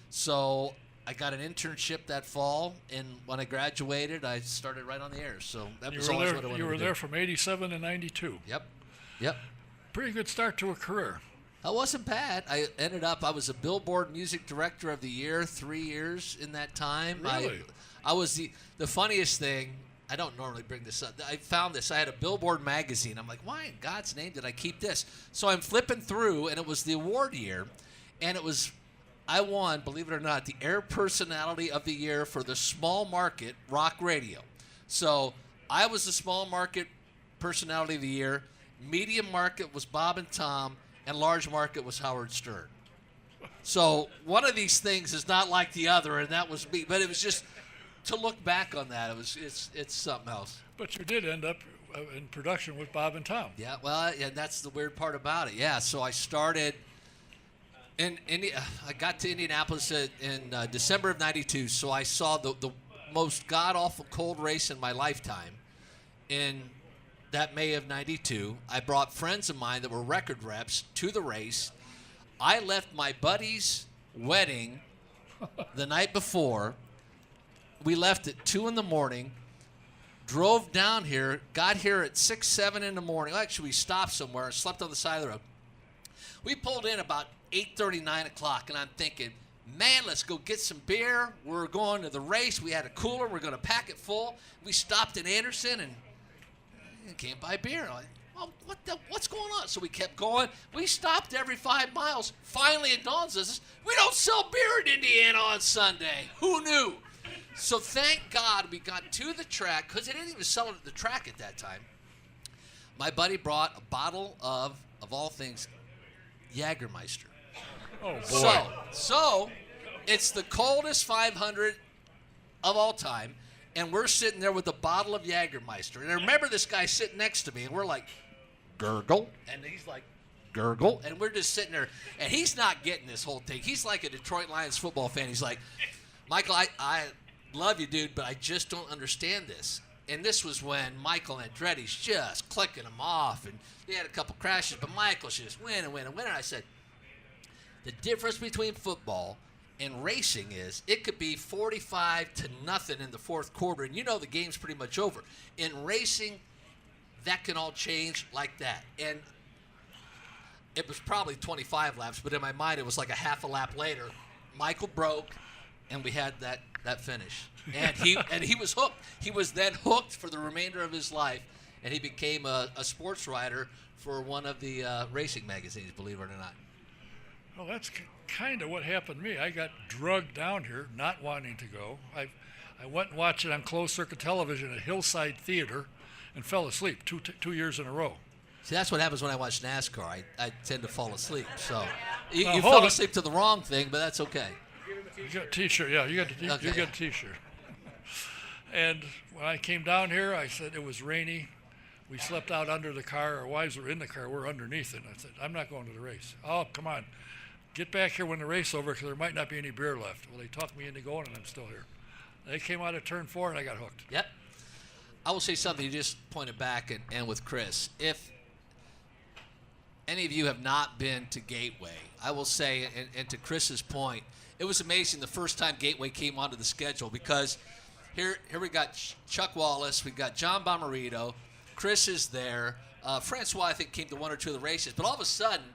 So I got an internship that fall, and when I graduated, I started right on the air. So that was always what I wanted to do. You were there from 87 to 92. Yep. Pretty good start to a career. That wasn't bad. I was a Billboard Music Director of the Year 3 years in that time. Really? I was the funniest thing. I don't normally bring this up. I found this. I had a Billboard magazine. I'm like, why in God's name did I keep this? So I'm flipping through, and it was the award year, and I won, believe it or not, the Air Personality of the Year for the small market rock radio. So I was the small market personality of the year. Medium market was Bob and Tom, and large market was Howard Stern. So one of these things is not like the other, and that was me. But it was just to look back on that. It's something else. But you did end up in production with Bob and Tom. Yeah, well, and that's the weird part about it. Yeah, so I started I got to Indianapolis in December of '92. So I saw the most god awful cold race in my lifetime. In that May of '92, I brought friends of mine that were record reps to the race. I left my buddy's wedding the night before. We left at 2 in the morning, drove down here, got here at 6, 7 in the morning. Actually, we stopped somewhere and slept on the side of the road. We pulled in about 8:30, 9 o'clock, and I'm thinking, man, let's go get some beer. We're going to the race. We had a cooler. We're going to pack it full. We stopped in Anderson and can't buy beer. I'm like, well, what's going on? So we kept going. We stopped every 5 miles. Finally, it dawns on us, we don't sell beer in Indiana on Sunday. Who knew? So thank God we got to the track, because they didn't even sell it at the track at that time. My buddy brought a bottle of all things, Jägermeister. Oh, boy. So it's the coldest 500 of all time, and we're sitting there with a bottle of Jägermeister. And I remember this guy sitting next to me, and we're like, gurgle. And he's like, gurgle. And we're just sitting there, and he's not getting this whole thing. He's like a Detroit Lions football fan. He's like, Michael, I love you, dude, but I just don't understand this. And this was when Michael Andretti's just clicking them off, and they had a couple crashes, but Michael's just win and win and win. And I said, the difference between football and racing is it could be 45-0 in the fourth quarter, and you know the game's pretty much over. In racing, that can all change like that. And it was probably 25 laps, but in my mind it was like a half a lap later. Michael broke, and we had that finish. And he was hooked. He was then hooked for the remainder of his life, and he became a sports writer for one of the racing magazines, believe it or not. Well, that's kind of what happened to me. I got drugged down here, not wanting to go. I went and watched it on closed circuit television at Hillside Theater and fell asleep 2 years in a row. See, that's what happens when I watch NASCAR. I tend to fall asleep. So you fell asleep to the wrong thing, but that's okay. You got a T-shirt, yeah. You got a T-shirt. And when I came down here, I said it was rainy. We slept out under the car. Our wives were in the car. We're underneath it. And I said, I'm not going to the race. Oh, come on. Get back here when the race is over because there might not be any beer left. Well, they talked me into going, and I'm still here. They came out of turn 4, and I got hooked. Yep. I will say something. You just pointed back, and with Chris. If any of you have not been to Gateway, I will say, and to Chris's point, it was amazing the first time Gateway came onto the schedule because here we got Chuck Wallace, we got John Bomarito, Chris is there. Francois, I think, came to 1 or 2 of the races. But all of a sudden,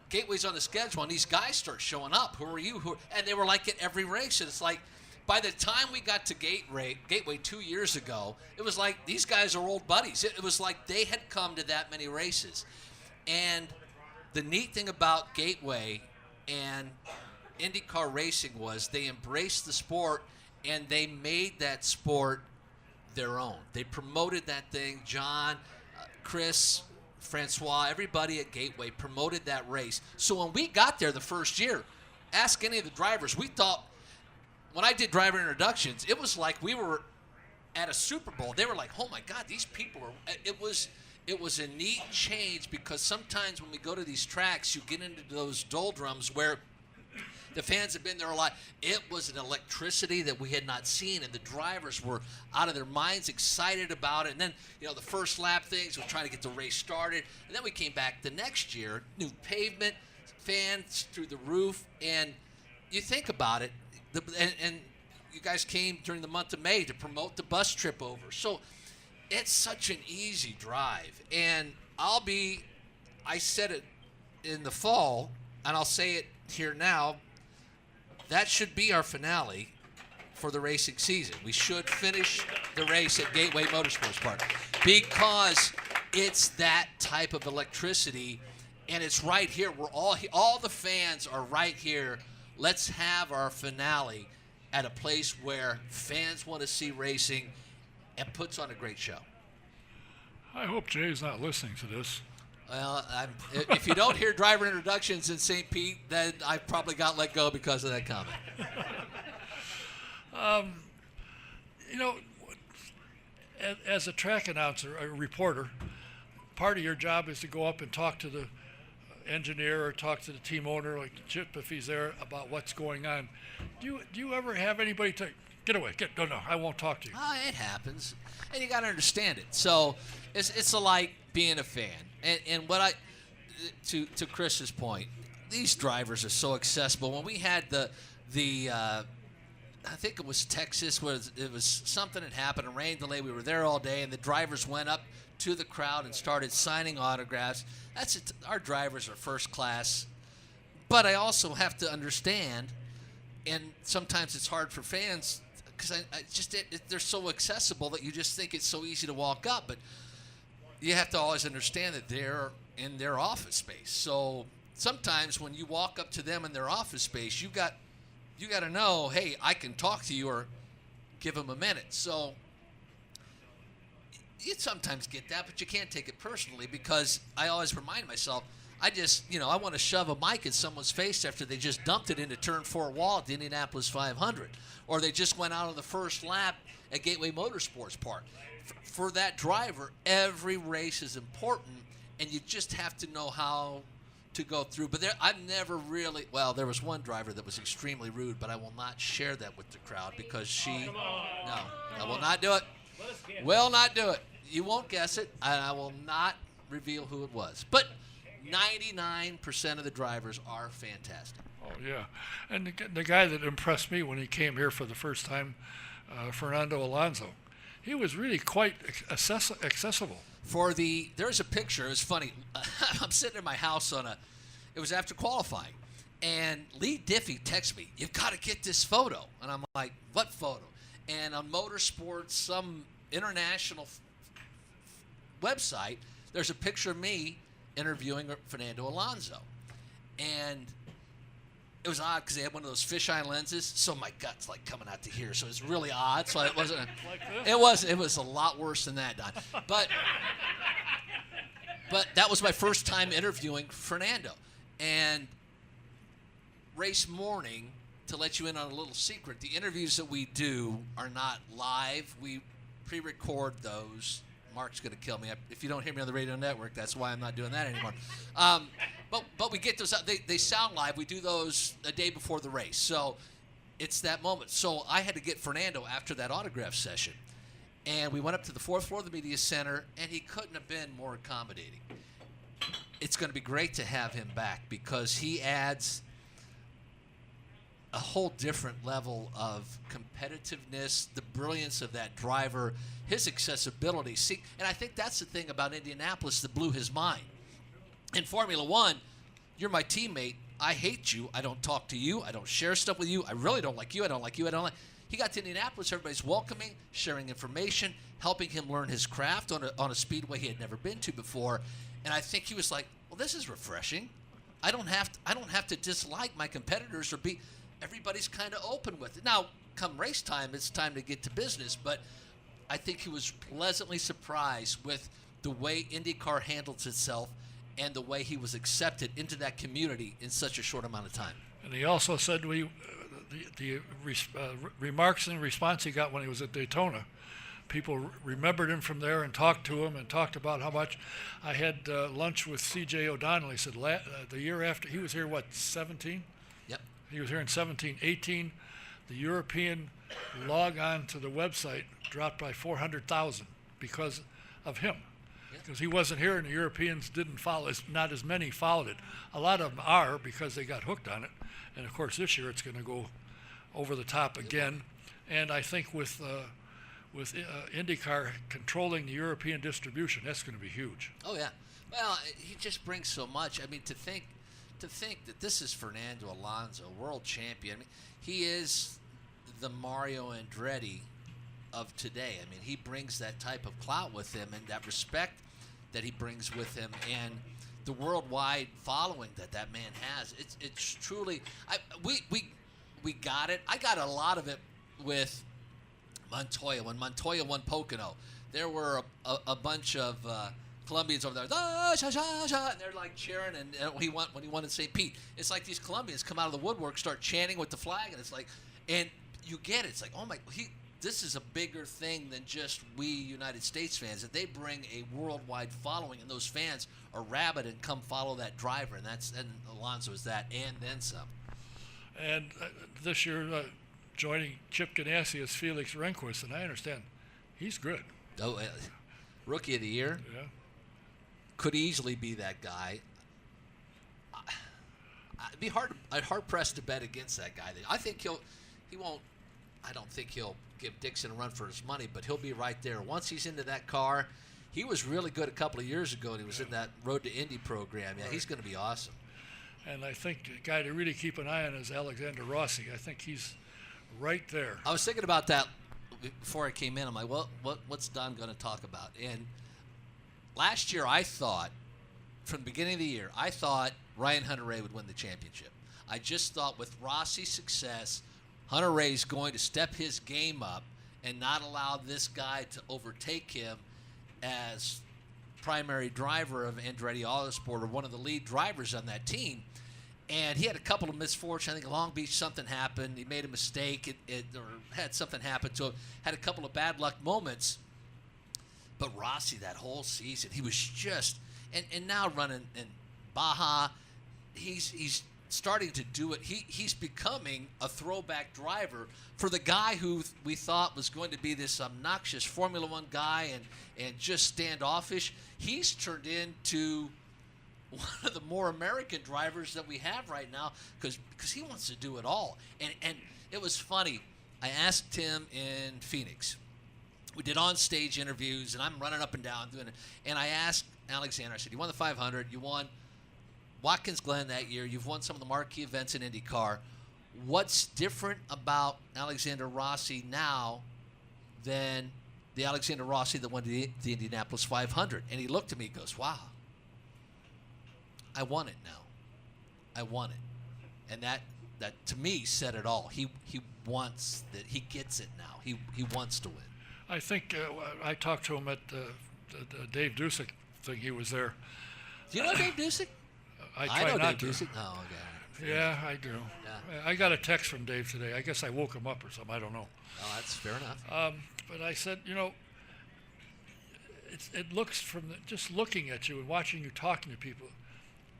Gateway's on the schedule, and these guys start showing up. Who are you? And they were like at every race. And it's like, by the time we got to Gateway 2 years ago, it was like these guys are old buddies. It was like they had come to that many races. And the neat thing about Gateway and IndyCar racing was they embraced the sport, and they made that sport their own. They promoted that thing. John, Chris, Francois, everybody at Gateway promoted that race. So when we got there the first year, ask any of the drivers, we thought, when I did driver introductions, it was like we were at a Super Bowl. They were like, oh my God, these people are, it was a neat change because sometimes when we go to these tracks, you get into those doldrums where the fans have been there a lot. It was an electricity that we had not seen, and the drivers were out of their minds, excited about it. And then, the first lap things, we're trying to get the race started. And then we came back the next year, new pavement, fans through the roof. And you think about it, and you guys came during the month of May to promote the bus trip over. So it's such an easy drive. And I said it in the fall, and I'll say it here now, that should be our finale for the racing season. We should finish the race at Gateway Motorsports Park because it's that type of electricity, and it's right here. We're all the fans are right here. Let's have our finale at a place where fans want to see racing and puts on a great show. I hope Jay's not listening to this. Well, if you don't hear driver introductions in St. Pete, then I probably got let go because of that comment. As a track announcer, a reporter, part of your job is to go up and talk to the engineer or talk to the team owner, like Chip, if he's there, about what's going on. Do you ever have anybody tell you, get away, no, I won't talk to you? It happens, and you got to understand it. So it's like being a fan. And what to Chris's point, these drivers are so accessible. When we had the I think it was Texas, where it was something that happened, a rain delay. We were there all day, and the drivers went up to the crowd and started signing autographs. That's it. Our drivers are first class. But I also have to understand, and sometimes it's hard for fans because they're so accessible that you just think it's so easy to walk up. But you have to always understand that they're in their office space. So sometimes when you walk up to them in their office space, you got to know, hey, I can talk to you or give them a minute. So you sometimes get that, but you can't take it personally because I always remind myself, I want to shove a mic in someone's face after they just dumped it into turn 4 wall at the Indianapolis 500, or they just went out on the first lap at Gateway Motorsports Park. For that driver, every race is important, and you just have to know how to go through. But I've never really, there was one driver that was extremely rude, but I will not share that with the crowd because I will not do it. Will not do it. You won't guess it, and I will not reveal who it was. But 99% of the drivers are fantastic. Oh, yeah. And the guy that impressed me when he came here for the first time, Fernando Alonso, he was really quite accessible. There's a picture, it was funny. I'm sitting in my house it was after qualifying, and Lee Diffie texted me, you've got to get this photo. And I'm like, what photo? And on Motorsports, some international website, there's a picture of me interviewing Fernando Alonso. And it was odd because they had one of those fisheye lenses, so my gut's like coming out to here. So it's really odd. So it wasn't. It was a lot worse than that, Don. But that was my first time interviewing Fernando. And race morning, to let you in on a little secret. The interviews that we do are not live. We pre-record those. Mark's going to kill me. If you don't hear me on the radio network, that's why I'm not doing that anymore. But we get those out. They sound live. We do those a day before the race. So it's that moment. So I had to get Fernando after that autograph session. And we went up to the 4th floor of the media center, and he couldn't have been more accommodating. It's going to be great to have him back because he adds a whole different level of competitiveness, the brilliance of that driver, his accessibility. See, and I think that's the thing about Indianapolis that blew his mind. In Formula One, you're my teammate. I hate you. I don't talk to you. I don't share stuff with you. I really don't like you. I don't like you. I don't like. He got to Indianapolis. Everybody's welcoming, sharing information, helping him learn his craft on a speedway he had never been to before. And I think he was like, well, this is refreshing. I don't have to dislike my competitors or be. Everybody's kind of open with it. Now, come race time, it's time to get to business. But I think he was pleasantly surprised with the way IndyCar handles itself and the way he was accepted into that community in such a short amount of time. And he also said the remarks and response he got when he was at Daytona, people remembered him from there and talked to him and talked about how much. I had lunch with C.J. O'Donnell. He said the year after, he was here, 17? Yep. He was here in 17. 18, the European log on to the website dropped by 400,000 because of him. Because he wasn't here and the Europeans didn't follow, not as many followed it. A lot of them are because they got hooked on it. And of course this year it's going to go over the top again. And I think with IndyCar controlling the European distribution, that's going to be huge. Oh yeah. Well, he just brings so much. I mean, to think that this is Fernando Alonso, world champion. I mean, he is the Mario Andretti of today. I mean, he brings that type of clout with him and that respect that he brings with him and the worldwide following that man has. It's truly we got it. I got a lot of it with Montoya. When Montoya won Pocono, there were a bunch of Colombians over there, and they're like cheering. And when he won in St. Pete, it's like these Colombians come out of the woodwork, start chanting with the flag, and it's like, and you get it. It's like, oh my, this is a bigger thing than just we United States fans. That they bring a worldwide following, and those fans are rabid and come follow that driver, and Alonso is that, and then some. And this year, joining Chip Ganassi as Felix Rehnquist, and I understand he's good. Oh, rookie of the year. Yeah. Could easily be that guy. I'd be hard pressed to bet against that guy. I think he won't. I don't think he'll give Dixon a run for his money, but he'll be right there. Once he's into that car, he was really good a couple of years ago, and he was in that Road to Indy program. Yeah, right. He's going to be awesome. And I think the guy to really keep an eye on is Alexander Rossi. I think he's right there. I was thinking about that before I came in. I'm like, well, what's Don going to talk about? And last year, I thought, from the beginning of the year, I thought Ryan Hunter-Reay would win the championship. I just thought with Rossi's success, Hunter-Reay's going to step his game up and not allow this guy to overtake him as primary driver of Andretti Autosport or one of the lead drivers on that team. And he had a couple of misfortunes. I think Long Beach, something happened. He made a mistake or had something happen to him. Had a couple of bad luck moments. But Rossi, that whole season, he was just and now running in Baja, he's starting to do it. He's becoming a throwback driver for the guy who we thought was going to be this obnoxious Formula One guy and just standoffish. He's turned into one of the more American drivers that we have right now because he wants to do it all. And it was funny. I asked him in Phoenix. We did on-stage interviews, and I'm running up and down doing it. And I asked Alexander, I said, you won the 500, you won Watkins Glen that year, you've won some of the marquee events in IndyCar. What's different about Alexander Rossi now than the Alexander Rossi that won the Indianapolis 500? And he looked at me and goes, wow, I won it now. I won it. And that to me said it all. He wants that. He gets it now. He wants to win. I think I talked to him at the Dave Dusick thing. He was there. Do you know Dave Dusick? I know Dave Dusick. Oh, okay. feels. Yeah, I do. Yeah. I got a text from Dave today. I guess I woke him up or something. I don't know. Oh, that's fair enough. But I said, it looks just looking at you and watching you talking to people,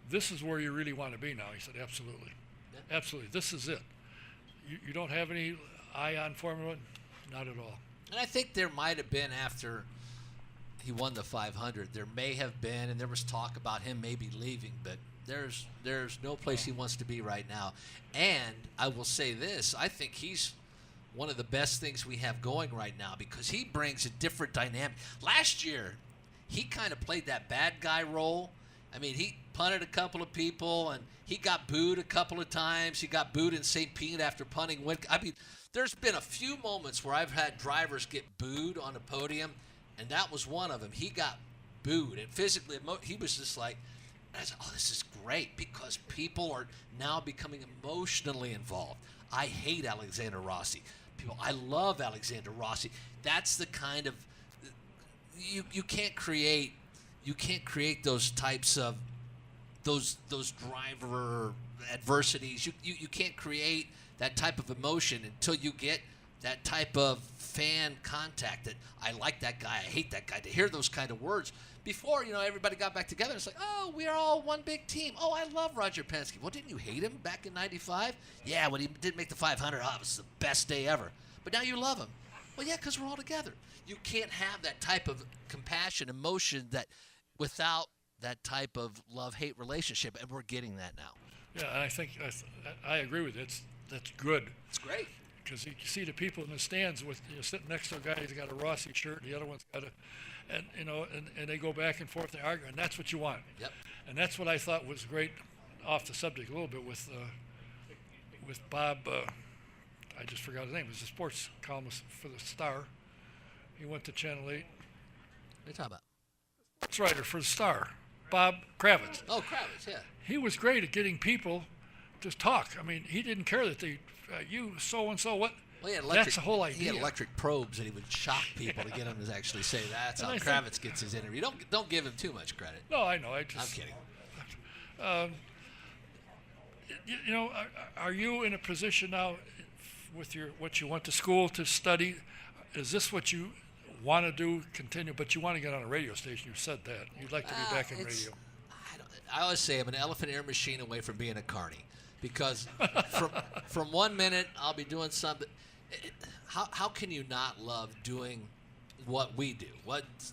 this is where you really want to be now. He said, absolutely. Yeah. Absolutely. This is it. You don't have any eye on Formula One? Not at all. And I think there might have been after he won the 500, there may have been, and there was talk about him maybe leaving, but there's no place he wants to be right now. And I will say this, I think he's one of the best things we have going right now because he brings a different dynamic. Last year, he kind of played that bad guy role. I mean, he punted a couple of people, and he got booed a couple of times. He got booed in St. Pete after punting. I mean, there's been a few moments where I've had drivers get booed on the podium, and that was one of them. He got booed, and physically, he was just like, I said, oh, this is great because people are now becoming emotionally involved. I hate Alexander Rossi. I love Alexander Rossi. That's the kind of you can't create those types of those driver adversities. You can't create that type of emotion until you get that type of fan contact that I like that guy, I hate that guy. To hear those kind of words before, everybody got back together. It's like, oh, we are all one big team. Oh, I love Roger Penske. Well, didn't you hate him back in '95? Yeah, when he didn't make the 500, it was the best day ever. But now you love him. Well, yeah, because we're all together. You can't have that type of compassion, emotion that without that type of love-hate relationship, and we're getting that now. Yeah, and I think I agree with it. That's good. It's great. Because you see the people in the stands with sitting next to a guy who's got a Rossi shirt, and the other one's got and they go back and forth, they argue, and that's what you want. Yep. And that's what I thought was great, off the subject a little bit with Bob. I just forgot his name. He was a sports columnist for the Star. He went to Channel 8. What are you talking about? Sports writer for the Star, Bob Kravitz. Oh, Kravitz, yeah. He was great at getting people to talk. I mean, he didn't care that you so-and-so, what? Well, that's the whole idea. He had electric probes, and he would shock people to get them to actually say that's how Kravitz gets his interview. Don't give him too much credit. No, I know. I'm kidding. Are you in a position now with what you went to school to study? Is this what you want to do, continue, but you want to get on a radio station? You said that. You'd like to be back in radio. I always say I'm an elephant air machine away from being a carny because from 1 minute I'll be doing something. How can you not love doing what we do?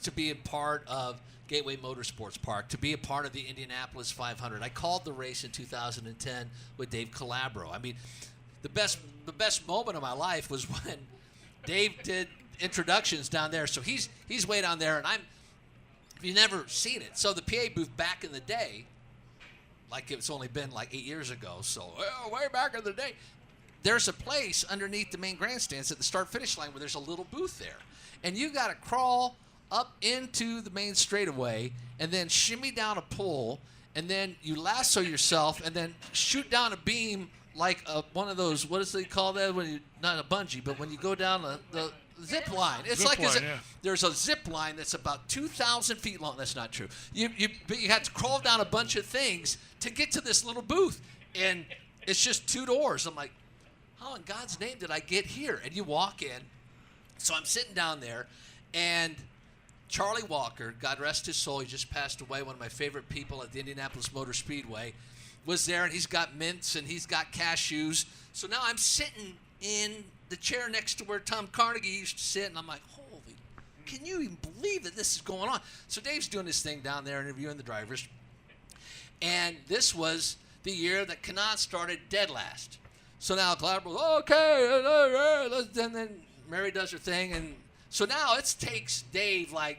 To be a part of Gateway Motorsports Park, to be a part of the Indianapolis 500. I called the race in 2010 with Dave Calabro. I mean, the best moment of my life was when Dave did introductions down there. So he's way down there, and if you've never seen it, so the PA booth back in the day, like it's only been like 8 years ago, so way back in the day, there's a place underneath the main grandstands at the start-finish line where there's a little booth there. And you got to crawl up into the main straightaway and then shimmy down a pole, and then you lasso yourself and then shoot down a beam like one of those, what does they call that? When you, not a bungee, but when you go down the zip line. It's zip like line, yeah. There's a zip line that's about 2,000 feet long. That's not true. But you have to crawl down a bunch of things to get to this little booth, and it's just 2 doors. I'm like, how in God's name did I get here? And you walk in. So I'm sitting down there, and Charlie Walker, God rest his soul, he just passed away, one of my favorite people at the Indianapolis Motor Speedway, was there, and he's got mints and he's got cashews. So now I'm sitting in the chair next to where Tom Carnegie used to sit, and I'm like, holy, can you even believe that this is going on? So Dave's doing this thing down there, interviewing the drivers, and this was the year that Kanaan started dead last. So now Calabro, okay, and then Mary does her thing, and so now it takes Dave like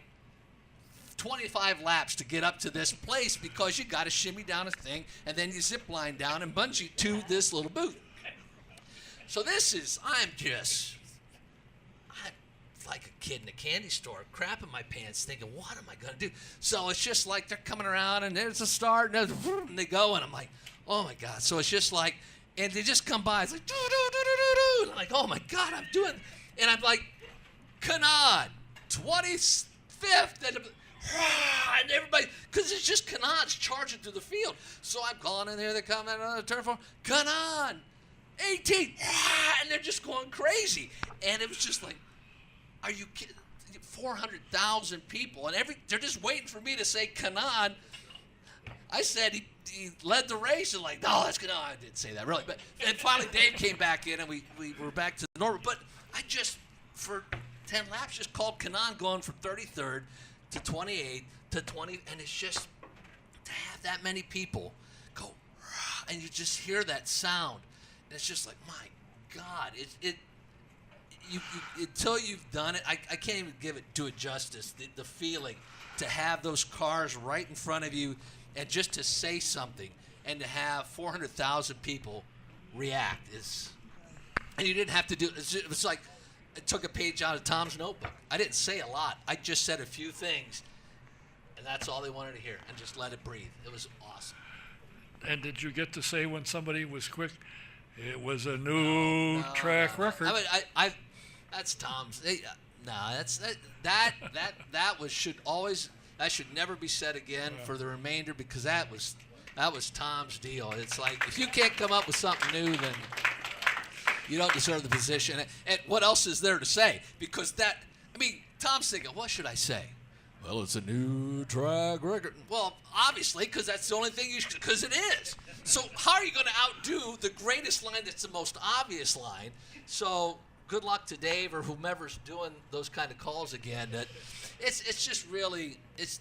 25 laps to get up to this place because you got to shimmy down a thing, and then you zip line down and bungee to this little booth. So I'm like a kid in a candy store, crapping my pants, thinking, what am I going to do? So it's just like they're coming around, and there's a start, and they go, and I'm like, oh, my God. So it's just like, and they just come by. It's like, do-do-do-do-do-do. I'm like, oh, my God, I'm doing, and I'm like, Kanaan, 25th, and and everybody, because it's just Kanan's charging through the field. So I'm calling in there, they're coming out on the turn for Kanan, 18, and they're just going crazy. And it was just like, are you kidding? 400,000 people, and they're just waiting for me to say Kanan. I said he led the race, and like, no, that's Kanan. I didn't say that, really. But and finally Dave came back in, and we were back to normal. But I just, for 10 laps, just called Kanan going from 33rd to 28th to 20, and it's just to have that many people go, and you just hear that sound, and it's just like, my God, you until you've done it, I can't even do it justice. The feeling to have those cars right in front of you, and just to say something, and to have 400,000 people react is, and you didn't have to do it. It was like I took a page out of Tom's notebook. I didn't say a lot. I just said a few things, and that's all they wanted to hear, and just let it breathe. It was awesome. And did you get to say when somebody was quick, it was a new track record? I mean, that's Tom's. That should never be said again for the remainder, because that was Tom's deal. It's like, if you can't come up with something new, then you don't deserve the position. And what else is there to say? Because Tom's thinking, what should I say? Well, it's a new track record. Well, obviously, because that's the only thing because it is. So how are you going to outdo the greatest line that's the most obvious line? So good luck to Dave or whomever's doing those kind of calls again. That it's just really it's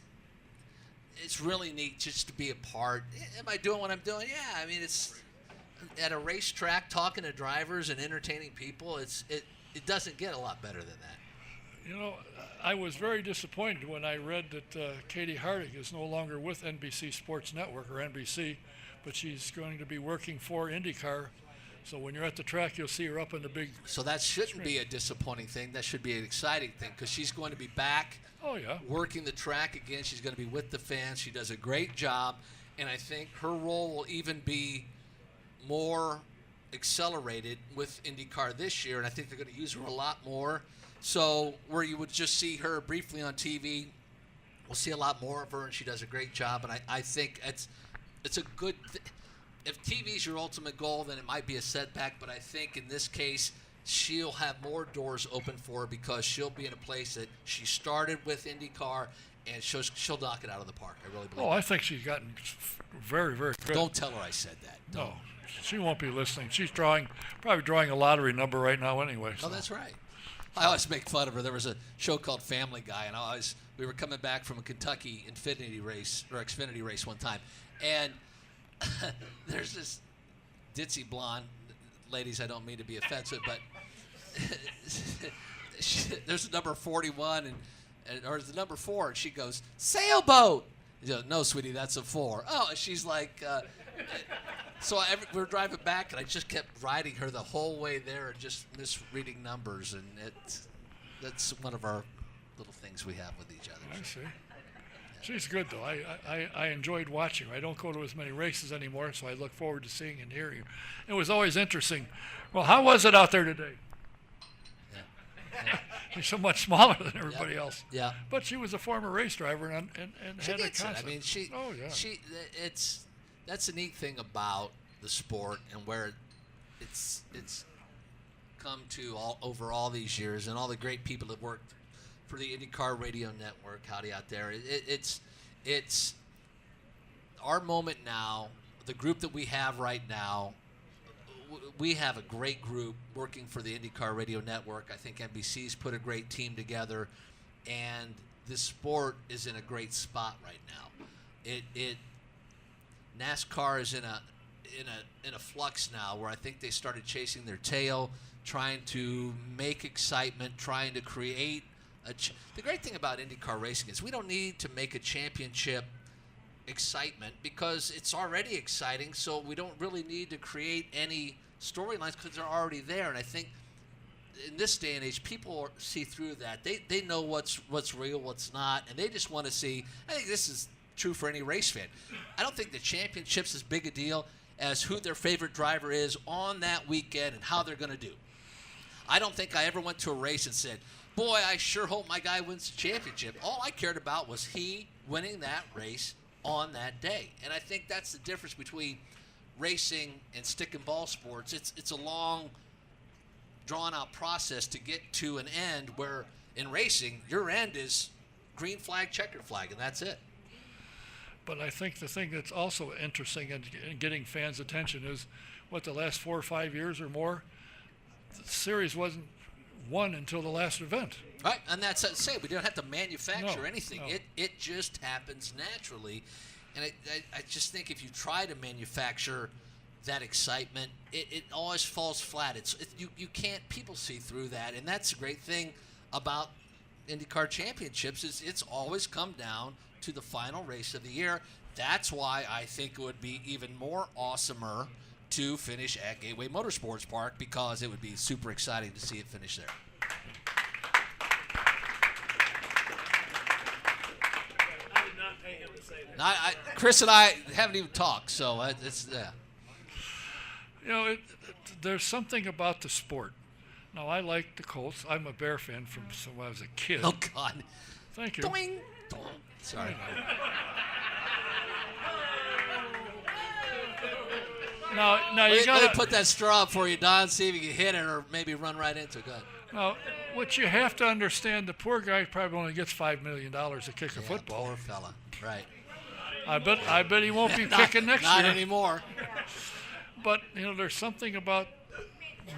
really neat just to be a part. Am I doing what I'm doing? Yeah, I mean, it's at a racetrack talking to drivers and entertaining people. It doesn't get a lot better than that. You know, I was very disappointed when I read that Katie Hartig is no longer with NBC Sports Network, or NBC, but she's going to be working for IndyCar. So when you're at the track, you'll see her up in the big. So that shouldn't be a disappointing thing. That should be an exciting thing, because she's going to be back working the track again. She's going to be with the fans. She does a great job, and I think her role will even be more accelerated with IndyCar this year, and I think they're going to use her a lot more. So where you would just see her briefly on TV, we'll see a lot more of her, and she does a great job. And I think it's a good if TV is your ultimate goal, then it might be a setback. But I think in this case, she'll have more doors open for her, because she'll be in a place that she started with IndyCar, and she'll knock it out of the park. I really believe. I think she's gotten very, very good. Don't tell her I said that. No, she won't be listening. She's probably drawing a lottery number right now anyway. So. Oh, that's right. I always make fun of her. There was a show called Family Guy, and we were coming back from a Kentucky Xfinity race one time, and there's this ditzy blonde, ladies, I don't mean to be offensive, but there's a number 41 or the number 4, and she goes, sailboat. He goes, no, sweetie, that's a 4. Oh, and she's like, so we were driving back, and I just kept riding her the whole way there and just misreading numbers, and that's one of our little things we have with each other. I see. She's good, though. I enjoyed watching her. I don't go to as many races anymore, so I look forward to seeing and hearing her. It was always interesting. Well, how was it out there today? Yeah. She's so much smaller than everybody else. Yeah. But she was a former race driver and she had a gets concept. it. I mean, that's the neat thing about the sport, and where it's come to over all these years, and all the great people that worked for the IndyCar Radio Network, howdy out there. It's our moment now. The group that we have right now, we have a great group working for the IndyCar Radio Network. I think NBC's put a great team together, and this sport is in a great spot right now. NASCAR is in a flux now, where I think they started chasing their tail, trying to make excitement, trying to create the great thing about IndyCar racing is we don't need to make a championship excitement, because it's already exciting, so we don't really need to create any storylines, because they're already there. And I think in this day and age, people see through that. They know what's real, what's not, and they just want to see. I think this is true for any race fan. I don't think the championship's as big a deal as who their favorite driver is on that weekend and how they're going to do. I don't think I ever went to a race and said, boy, I sure hope my guy wins the championship. All I cared about was he winning that race on that day. And I think that's the difference between racing and stick and ball sports. It's a long, drawn-out process to get to an end where in racing, your end is green flag, checkered flag, and that's it. But I think the thing that's also interesting in getting fans' attention is the last 4 or 5 years or more, the series wasn't won until the last event. Right, and that's say we don't have to manufacture anything. No. It just happens naturally, and I just think if you try to manufacture that excitement, it always falls flat. You can't. People see through that, and that's the great thing about IndyCar championships is it's always come down to the final race of the year. That's why I think it would be even more awesomer to finish at Gateway Motorsports Park, because it would be super exciting to see it finish there. I did not pay him to say that. Chris and I haven't even talked, so it's yeah. You know, there's something about the sport. Now, I like the Colts. I'm a Bear fan from when I was a kid. Oh, God. Thank you. Doing. Sorry. Now you let got me put that straw up for you, Don. See if you can hit it or maybe run right into it. Go ahead. Now, what you have to understand, the poor guy probably only gets $5 million to kick a football. Poor fella. Right. I bet he won't be kicking next year. Not anymore. But there's something about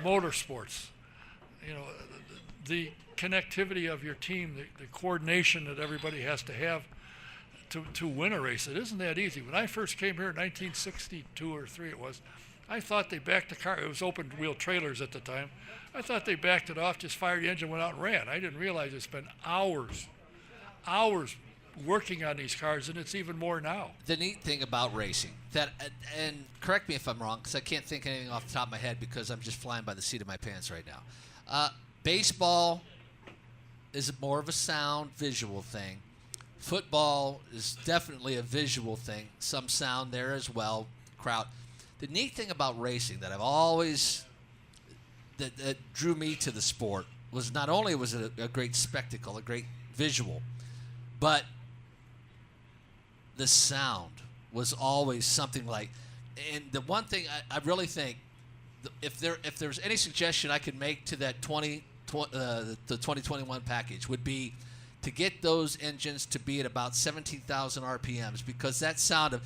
motorsports. The connectivity of your team, the coordination that everybody has to have to win a race. It isn't that easy. When I first came here in 1962 or 3 it was, I thought they backed the car. It was open wheel trailers at the time. I thought they backed it off, just fired the engine, went out and ran. I didn't realize they spent hours working on these cars, and it's even more now. The neat thing about racing, and correct me if I'm wrong, because I can't think of anything off the top of my head because I'm just flying by the seat of my pants right now. Baseball is more of a sound, visual thing. Football is definitely a visual thing. Some sound there as well, crowd. The neat thing about racing that I've always that drew me to the sport was not only was it a great spectacle, a great visual, but the sound was always something like. And the one thing I really think, if there's any suggestion I could make to that the 2021 package would be to get those engines to be at about 17,000 RPMs, because that sound of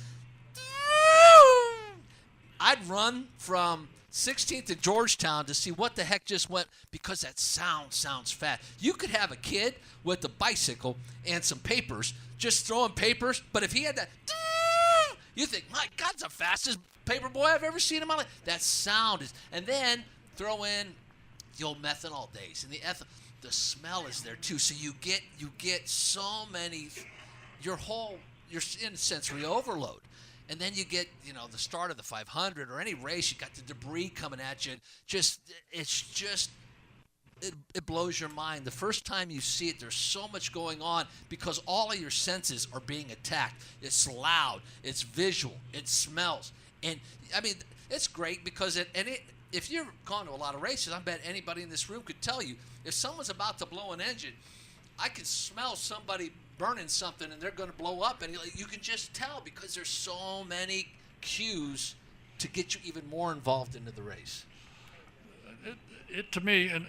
I'd run from 16th to Georgetown to see what the heck just went, because that sound sounds fat. You could have a kid with a bicycle and some papers just throwing papers, but if he had that, you think, my God, it's the fastest paper boy I've ever seen in my life. That sound is, and then throw in the old methanol days, and the smell is there too. So you get so many, you're in sensory overload. And then you get, the start of the 500 or any race, you got the debris coming at you. It blows your mind. The first time you see it, there's so much going on because all of your senses are being attacked. It's loud, it's visual, it smells. And, I mean, it's great because if you've gone to a lot of races, I bet anybody in this room could tell you, if someone's about to blow an engine, I can smell somebody burning something and they're going to blow up, and you can just tell because there's so many cues to get you even more involved into the race. It to me, and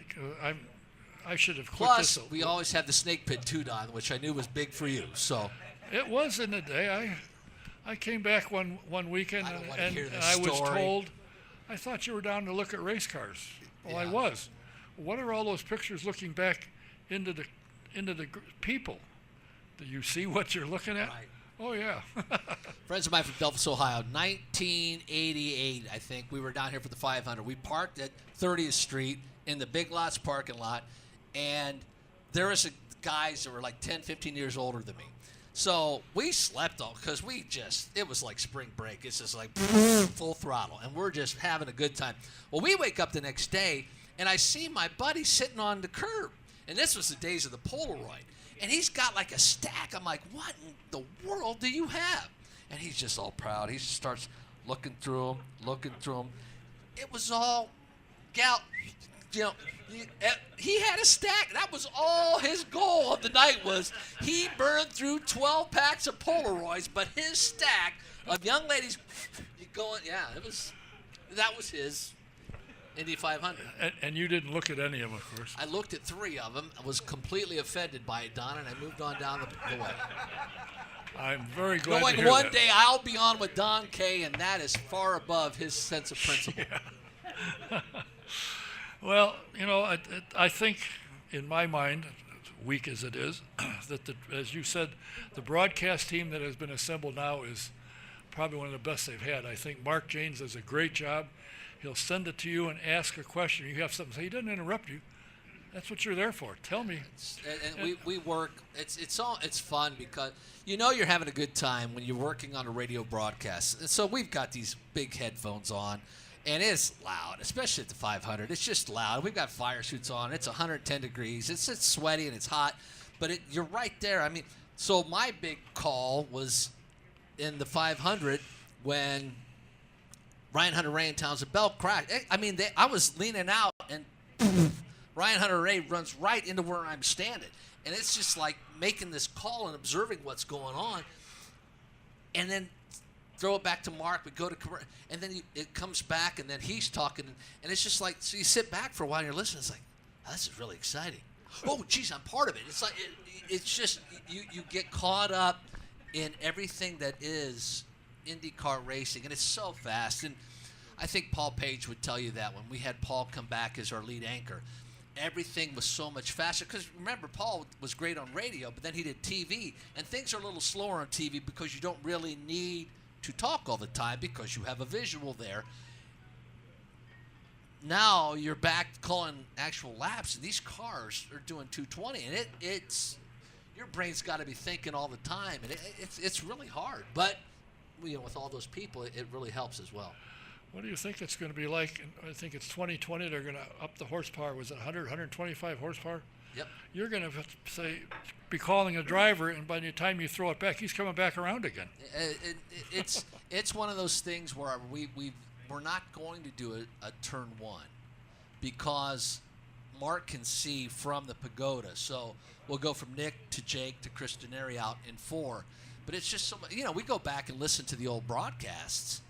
I should have quit Plus, this. we always had the snake pit too, Don, which I knew was big for you. So it was in the day. I came back one weekend and I was told, I thought you were down to look at race cars. Well, yeah. I was. What are all those pictures looking back into the people? Do you see what you're looking at? Right. Oh, yeah. Friends of mine from Delphus, Ohio, 1988, I think, we were down here for the 500. We parked at 30th Street in the Big Lots parking lot, and there was guys that were like 10, 15 years older than me. So we slept on because it was like spring break. It's just like full throttle, and we're just having a good time. Well, we wake up the next day, and I see my buddy sitting on the curb, and this was the days of the Polaroid. And he's got like a stack. I'm like, what in the world do you have? And he's just all proud. He just starts looking through them. It was all he had a stack. That was all his goal of the night was he burned through 12 packs of Polaroids, but his stack of young ladies going, that was his Indy 500. And you didn't look at any of them, of course. I looked at 3 of them. I was completely offended by it, Don, and I moved on down the way. I'm very glad Knowing to hear one that. day I'll be on with Don Kay, and that is far above his sense of principle. Well, I think, in my mind, weak as it is, that as you said, the broadcast team that has been assembled now is probably one of the best they've had. I think Mark Janes does a great job. He'll send it to you and ask a question. You have something to say. He doesn't interrupt you. That's what you're there for. Tell me. And we work. It's fun because you're having a good time when you're working on a radio broadcast. And so we've got these big headphones on, and it's loud, especially at the 500. It's just loud. We've got fire suits on. It's 110 degrees. It's sweaty and it's hot, but you're right there. I mean, so my big call was in the 500 when Ryan Hunter-Reay and Townsend Bell crashed. I mean, I was leaning out, and Ryan Hunter-Reay runs right into where I'm standing. And it's just like making this call and observing what's going on. And then throw it back to Mark. We go to commercial. And then it comes back, and then he's talking. And it's just like, so you sit back for a while and you're listening. It's like, oh, this is really exciting. Oh, geez, I'm part of it. It's like, it's just, you get caught up in everything that is IndyCar racing. And it's so fast. And I think Paul Page would tell you that when we had Paul come back as our lead anchor. Everything was so much faster because remember, Paul was great on radio, but then he did TV, and things are a little slower on TV because you don't really need to talk all the time because you have a visual there. Now you're back calling actual laps, and these cars are doing 220, and it's your brain's got to be thinking all the time, and it's really hard. But with all those people, it really helps as well. What do you think it's going to be like? I think it's 2020. They're going to up the horsepower. Was it 100, 125 horsepower? Yep. You're going to be calling a driver, and by the time you throw it back, he's coming back around again. It's one of those things where we're not going to do a turn one because Mark can see from the pagoda. So we'll go from Nick to Jake to Chris Denari out in 4. But it's just so much. We go back and listen to the old broadcasts.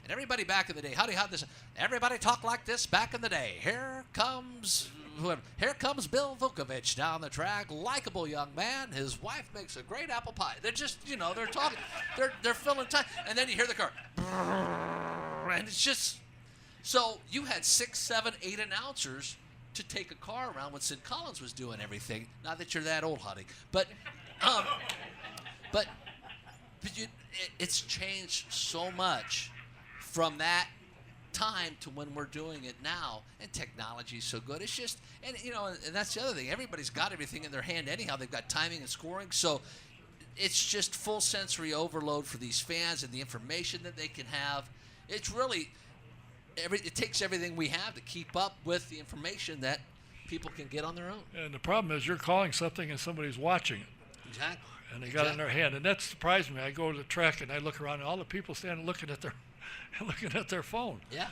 And everybody back in the day, everybody talked like this back in the day. Here comes Bill Vukovich down the track, likable young man. His wife makes a great apple pie. They're just, they're talking, they're filling time, and then you hear the car, and it's just. So you had 6, 7, 8 announcers to take a car around when Sid Collins was doing everything. Not that you're that old, honey, but it's changed so much from that time to when we're doing it now, and technology is so good. It's just, and that's the other thing. Everybody's got everything in their hand anyhow. They've got timing and scoring, so it's just full sensory overload for these fans and the information that they can have. It's really, it takes everything we have to keep up with the information that people can get on their own. And the problem is you're calling something and somebody's watching it. Exactly. And they got it in their hand, and that surprised me. I go to the track and I look around, and all the people standing looking at their phone. Yeah.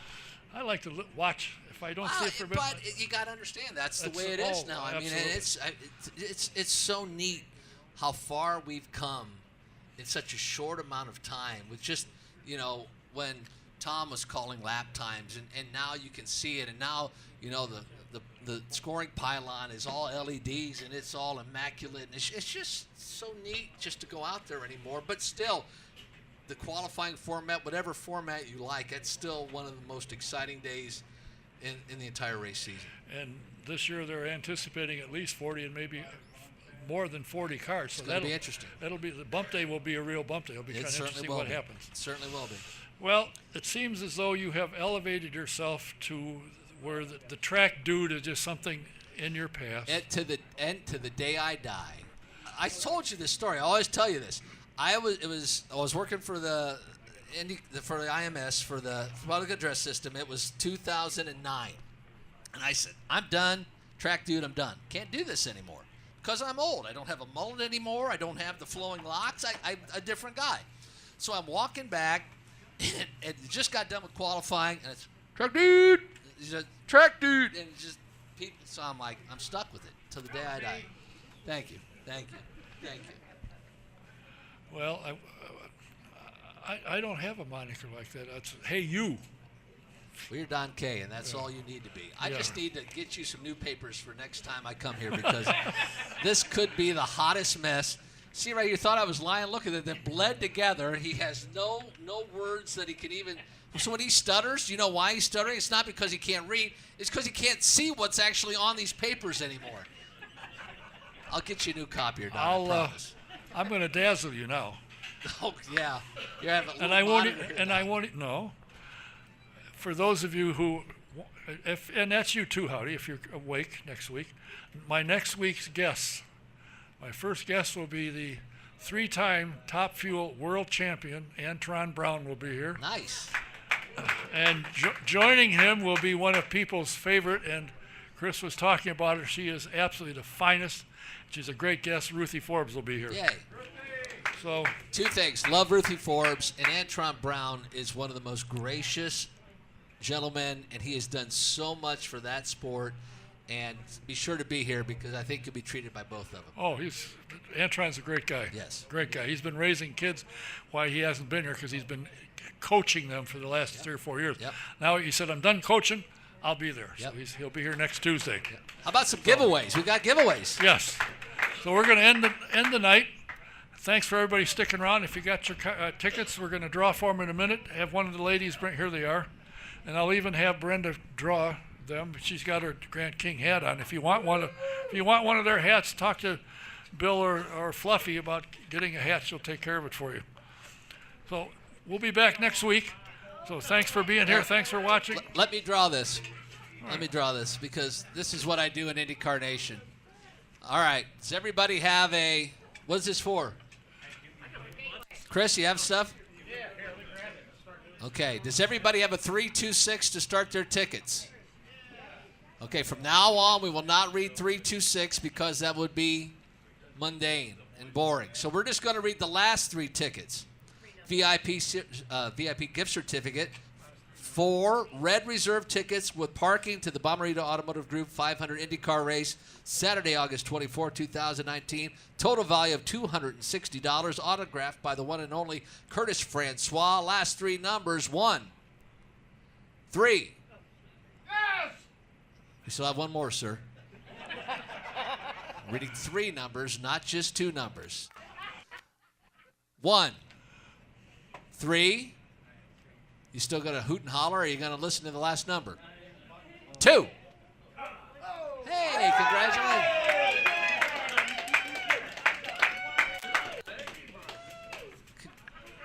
I like to watch if I don't see it for a minute. But you got to understand that's the way it is now. I mean, it's so neat how far we've come in such a short amount of time. With just when Tom was calling lap times, and now you can see it, and now the scoring pylon is all LEDs and it's all immaculate. And it's just so neat just to go out there anymore. But still, the qualifying format, whatever format you like, it's still one of the most exciting days in the entire race season. And this year they're anticipating at least 40 and maybe more than 40 cars. So that'll be interesting. That'll be the bump day. Will be a real bump day. It'll be kind of interesting what happens. It certainly will be. Well, it seems as though you have elevated yourself to where the track dude is just something in your past. And to the day I die. I told you this story. I always tell you this. I was working for the IMS for the public address system. It was 2009, and I said, "I'm done, track dude. I'm done. Can't do this anymore because I'm old. I don't have a mullet anymore. I don't have the flowing locks. I'm a different guy." So I'm walking back, and just got done with qualifying, and it's track dude. He's a track dude, and just people, so I'm like, I'm stuck with it till the day I die. Thank you. Thank you. Thank you. Well, I don't have a moniker like that. It's, hey, you. Well, you're Don K, and that's all you need to be. I just need to get you some new papers for next time I come here because this could be the hottest mess. See, right, you thought I was lying. Look at it. They're bled together. He has no words that he can even. So when he stutters, you know why he's stuttering? It's not because he can't read. It's because he can't see what's actually on these papers anymore. I'll get you a new copier, Don. I promise. I'm going to dazzle you now. Oh yeah, you have a and I won't. No. For those of you who, and that's you too, Howdy, if you're awake next week. My next week's guests, my first guest will be the 3-time Top Fuel world champion, Antron Brown will be here. Nice. And joining him will be one of people's favorite, and Chris was talking about her. She is absolutely the finest. She's a great guest. Ruthie Forbes will be here. Yay. So 2 things. Love Ruthie Forbes, and Antron Brown is one of the most gracious gentlemen, and he has done so much for that sport. And be sure to be here because I think you'll be treated by both of them. Oh, Antron's a great guy. Yes. Great guy. He's been raising kids. Why he hasn't been here because he's been coaching them for the last 3 or 4 years. Yep. Now he said, I'm done coaching. I'll be there. Yep. So he'll be here next Tuesday. Yep. How about some giveaways? We got giveaways. Yes. So we're going to end the night. Thanks for everybody sticking around. If you got your tickets, we're going to draw for them in a minute. Have one of the ladies bring. Here they are. And I'll even have Brenda draw them. She's got her Grand King hat on. If you want one of their hats, talk to Bill or Fluffy about getting a hat. She'll take care of it for you. So we'll be back next week. So thanks for being here. Thanks for watching. Let me draw this. Let me draw this because this is what I do in IndyCar Nation. All right. Does everybody have a? What is this for? Chris, you have stuff? Okay. Does everybody have a 326 to start their tickets? Okay. From now on, we will not read 326 because that would be mundane and boring. So we're just going to read the last 3 tickets. VIP gift certificate, 4 red reserve tickets with parking to the Bomarito Automotive Group 500 IndyCar race, Saturday, August 24, 2019. Total value of $260, autographed by the one and only Curtis Francois. Last 3 numbers, 1, 3. Yes! We still have one more, sir. Reading 3 numbers, not just 2 numbers. 1, 3. You still going to hoot and holler, or are you going to listen to the last number? 2. Hey, congratulations.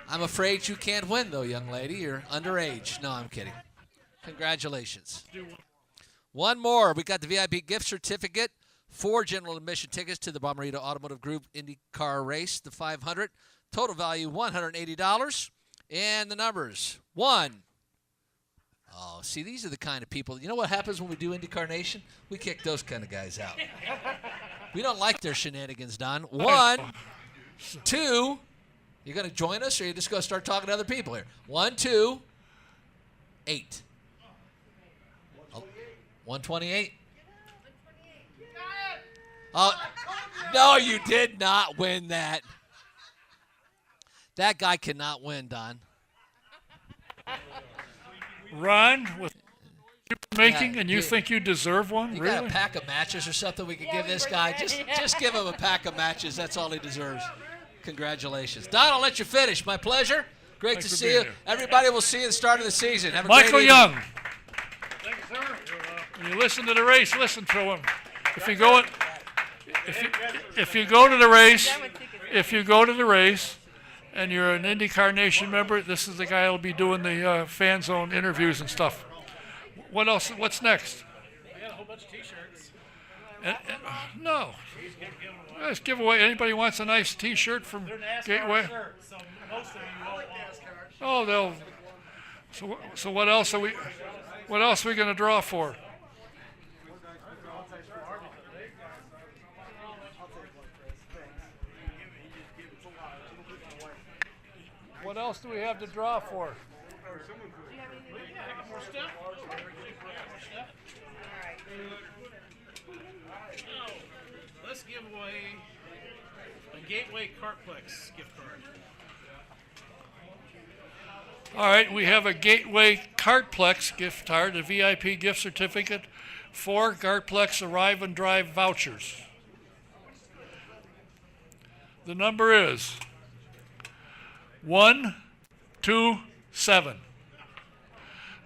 I'm afraid you can't win, though, young lady. You're underage. No, I'm kidding. Congratulations. One more. We got the VIP gift certificate, 4 general admission tickets to the Bomarito Automotive Group IndyCar race, the 500. Total value, $180. And the numbers, 1. Oh, see, these are the kind of people. You know what happens when we do IndyCar Nation? We kick those kind of guys out. We don't like their shenanigans, Don. 1, 2. You going to join us, or are you just going to start talking to other people here? 1, 2, 8. 128. Oh, no, you did not win that. That guy cannot win, Don. Ron, with making, and you think you deserve one? You really? got a pack of matches or something we could give this guy? Just give him a pack of matches. That's all he deserves. Congratulations. Don, I'll let you finish. My pleasure. Great Thanks to for see being you. here. Everybody will see you at the start of the season. Have a Michael great Young. evening. Thank you, sir. When you listen to the race, listen to him. If you go to the race, and you're an IndyCar Nation member, this is the guy who'll be doing the fan zone interviews and stuff. What else? What's next? We got a whole bunch of T-shirts. No. Let's give away. Anybody wants a nice T-shirt from They're NASCAR Gateway? shirts, so most of you won't want NASCAR. Oh, they'll. So what else are we? What else are we going to draw for? What else do we have to draw for? More stuff? give away a Gateway Cartplex gift card. All right, we have a Gateway Cartplex gift card, a VIP gift certificate, 4 Cartplex Arrive and Drive vouchers. The number is 127.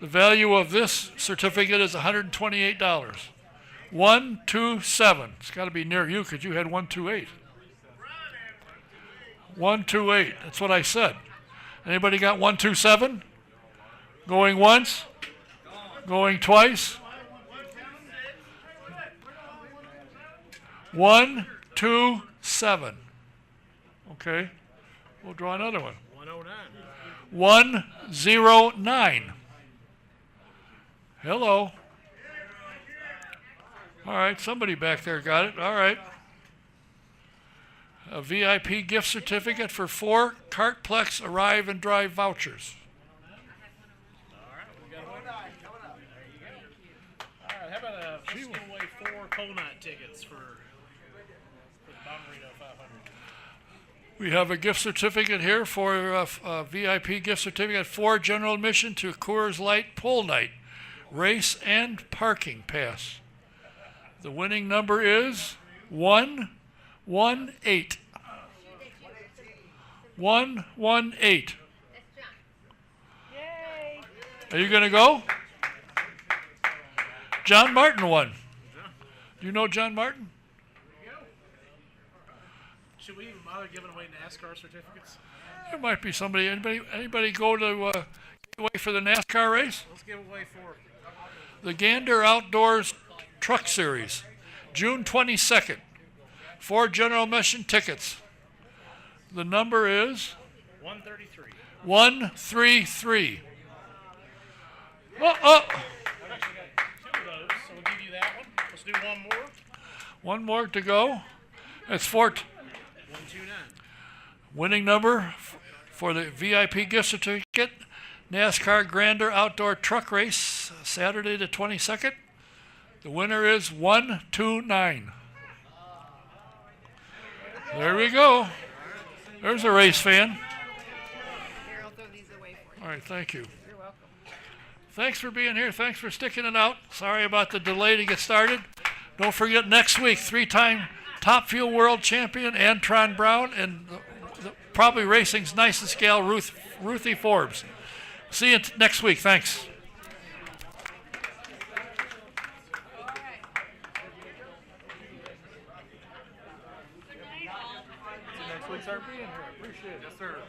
The value of this certificate is $128. 127. It's got to be near you because you had 128. 128. That's what I said. Anybody got 127? Going once? Going twice? 127. Okay. We'll draw another one. 109. 109. Hello. All right, somebody back there got it. All right. A VIP gift certificate for 4 Cartplex Arrive and Drive vouchers. All right, we got one. There you go. All right, how about let's give away 4 Coal Night tickets for the Bomberito 500. We have a gift certificate here for a VIP gift certificate for general admission to Coors Light Pole Night, race and parking pass. The winning number is 118. 118. Yay! Are you going to go? John Martin won. Do you know John Martin? Should we even bother giving away NASCAR certificates? There might be somebody. Anybody go to give away for the NASCAR race? Let's give away 4. The Gander Outdoors Truck Series, June 22nd. 4 general admission tickets. The number is 133. 133. I've actually got 2 of those, so we'll give you that one. Let's do one more. One more to go. That's 129. Winning number for the VIP gift certificate, NASCAR Gander Outdoor Truck Race, Saturday the 22nd. The winner is 129. There we go. There's a race fan. Here, I'll throw these away for you. All right, thank you. You're welcome. Thanks for being here. Thanks for sticking it out. Sorry about the delay to get started. Don't forget next week, 3-time Top Fuel World Champion Antron Brown and probably racing's nicest gal, Ruthie Forbes. See you next week. Thanks. Next week's our being here. Appreciate it. Yes, sir.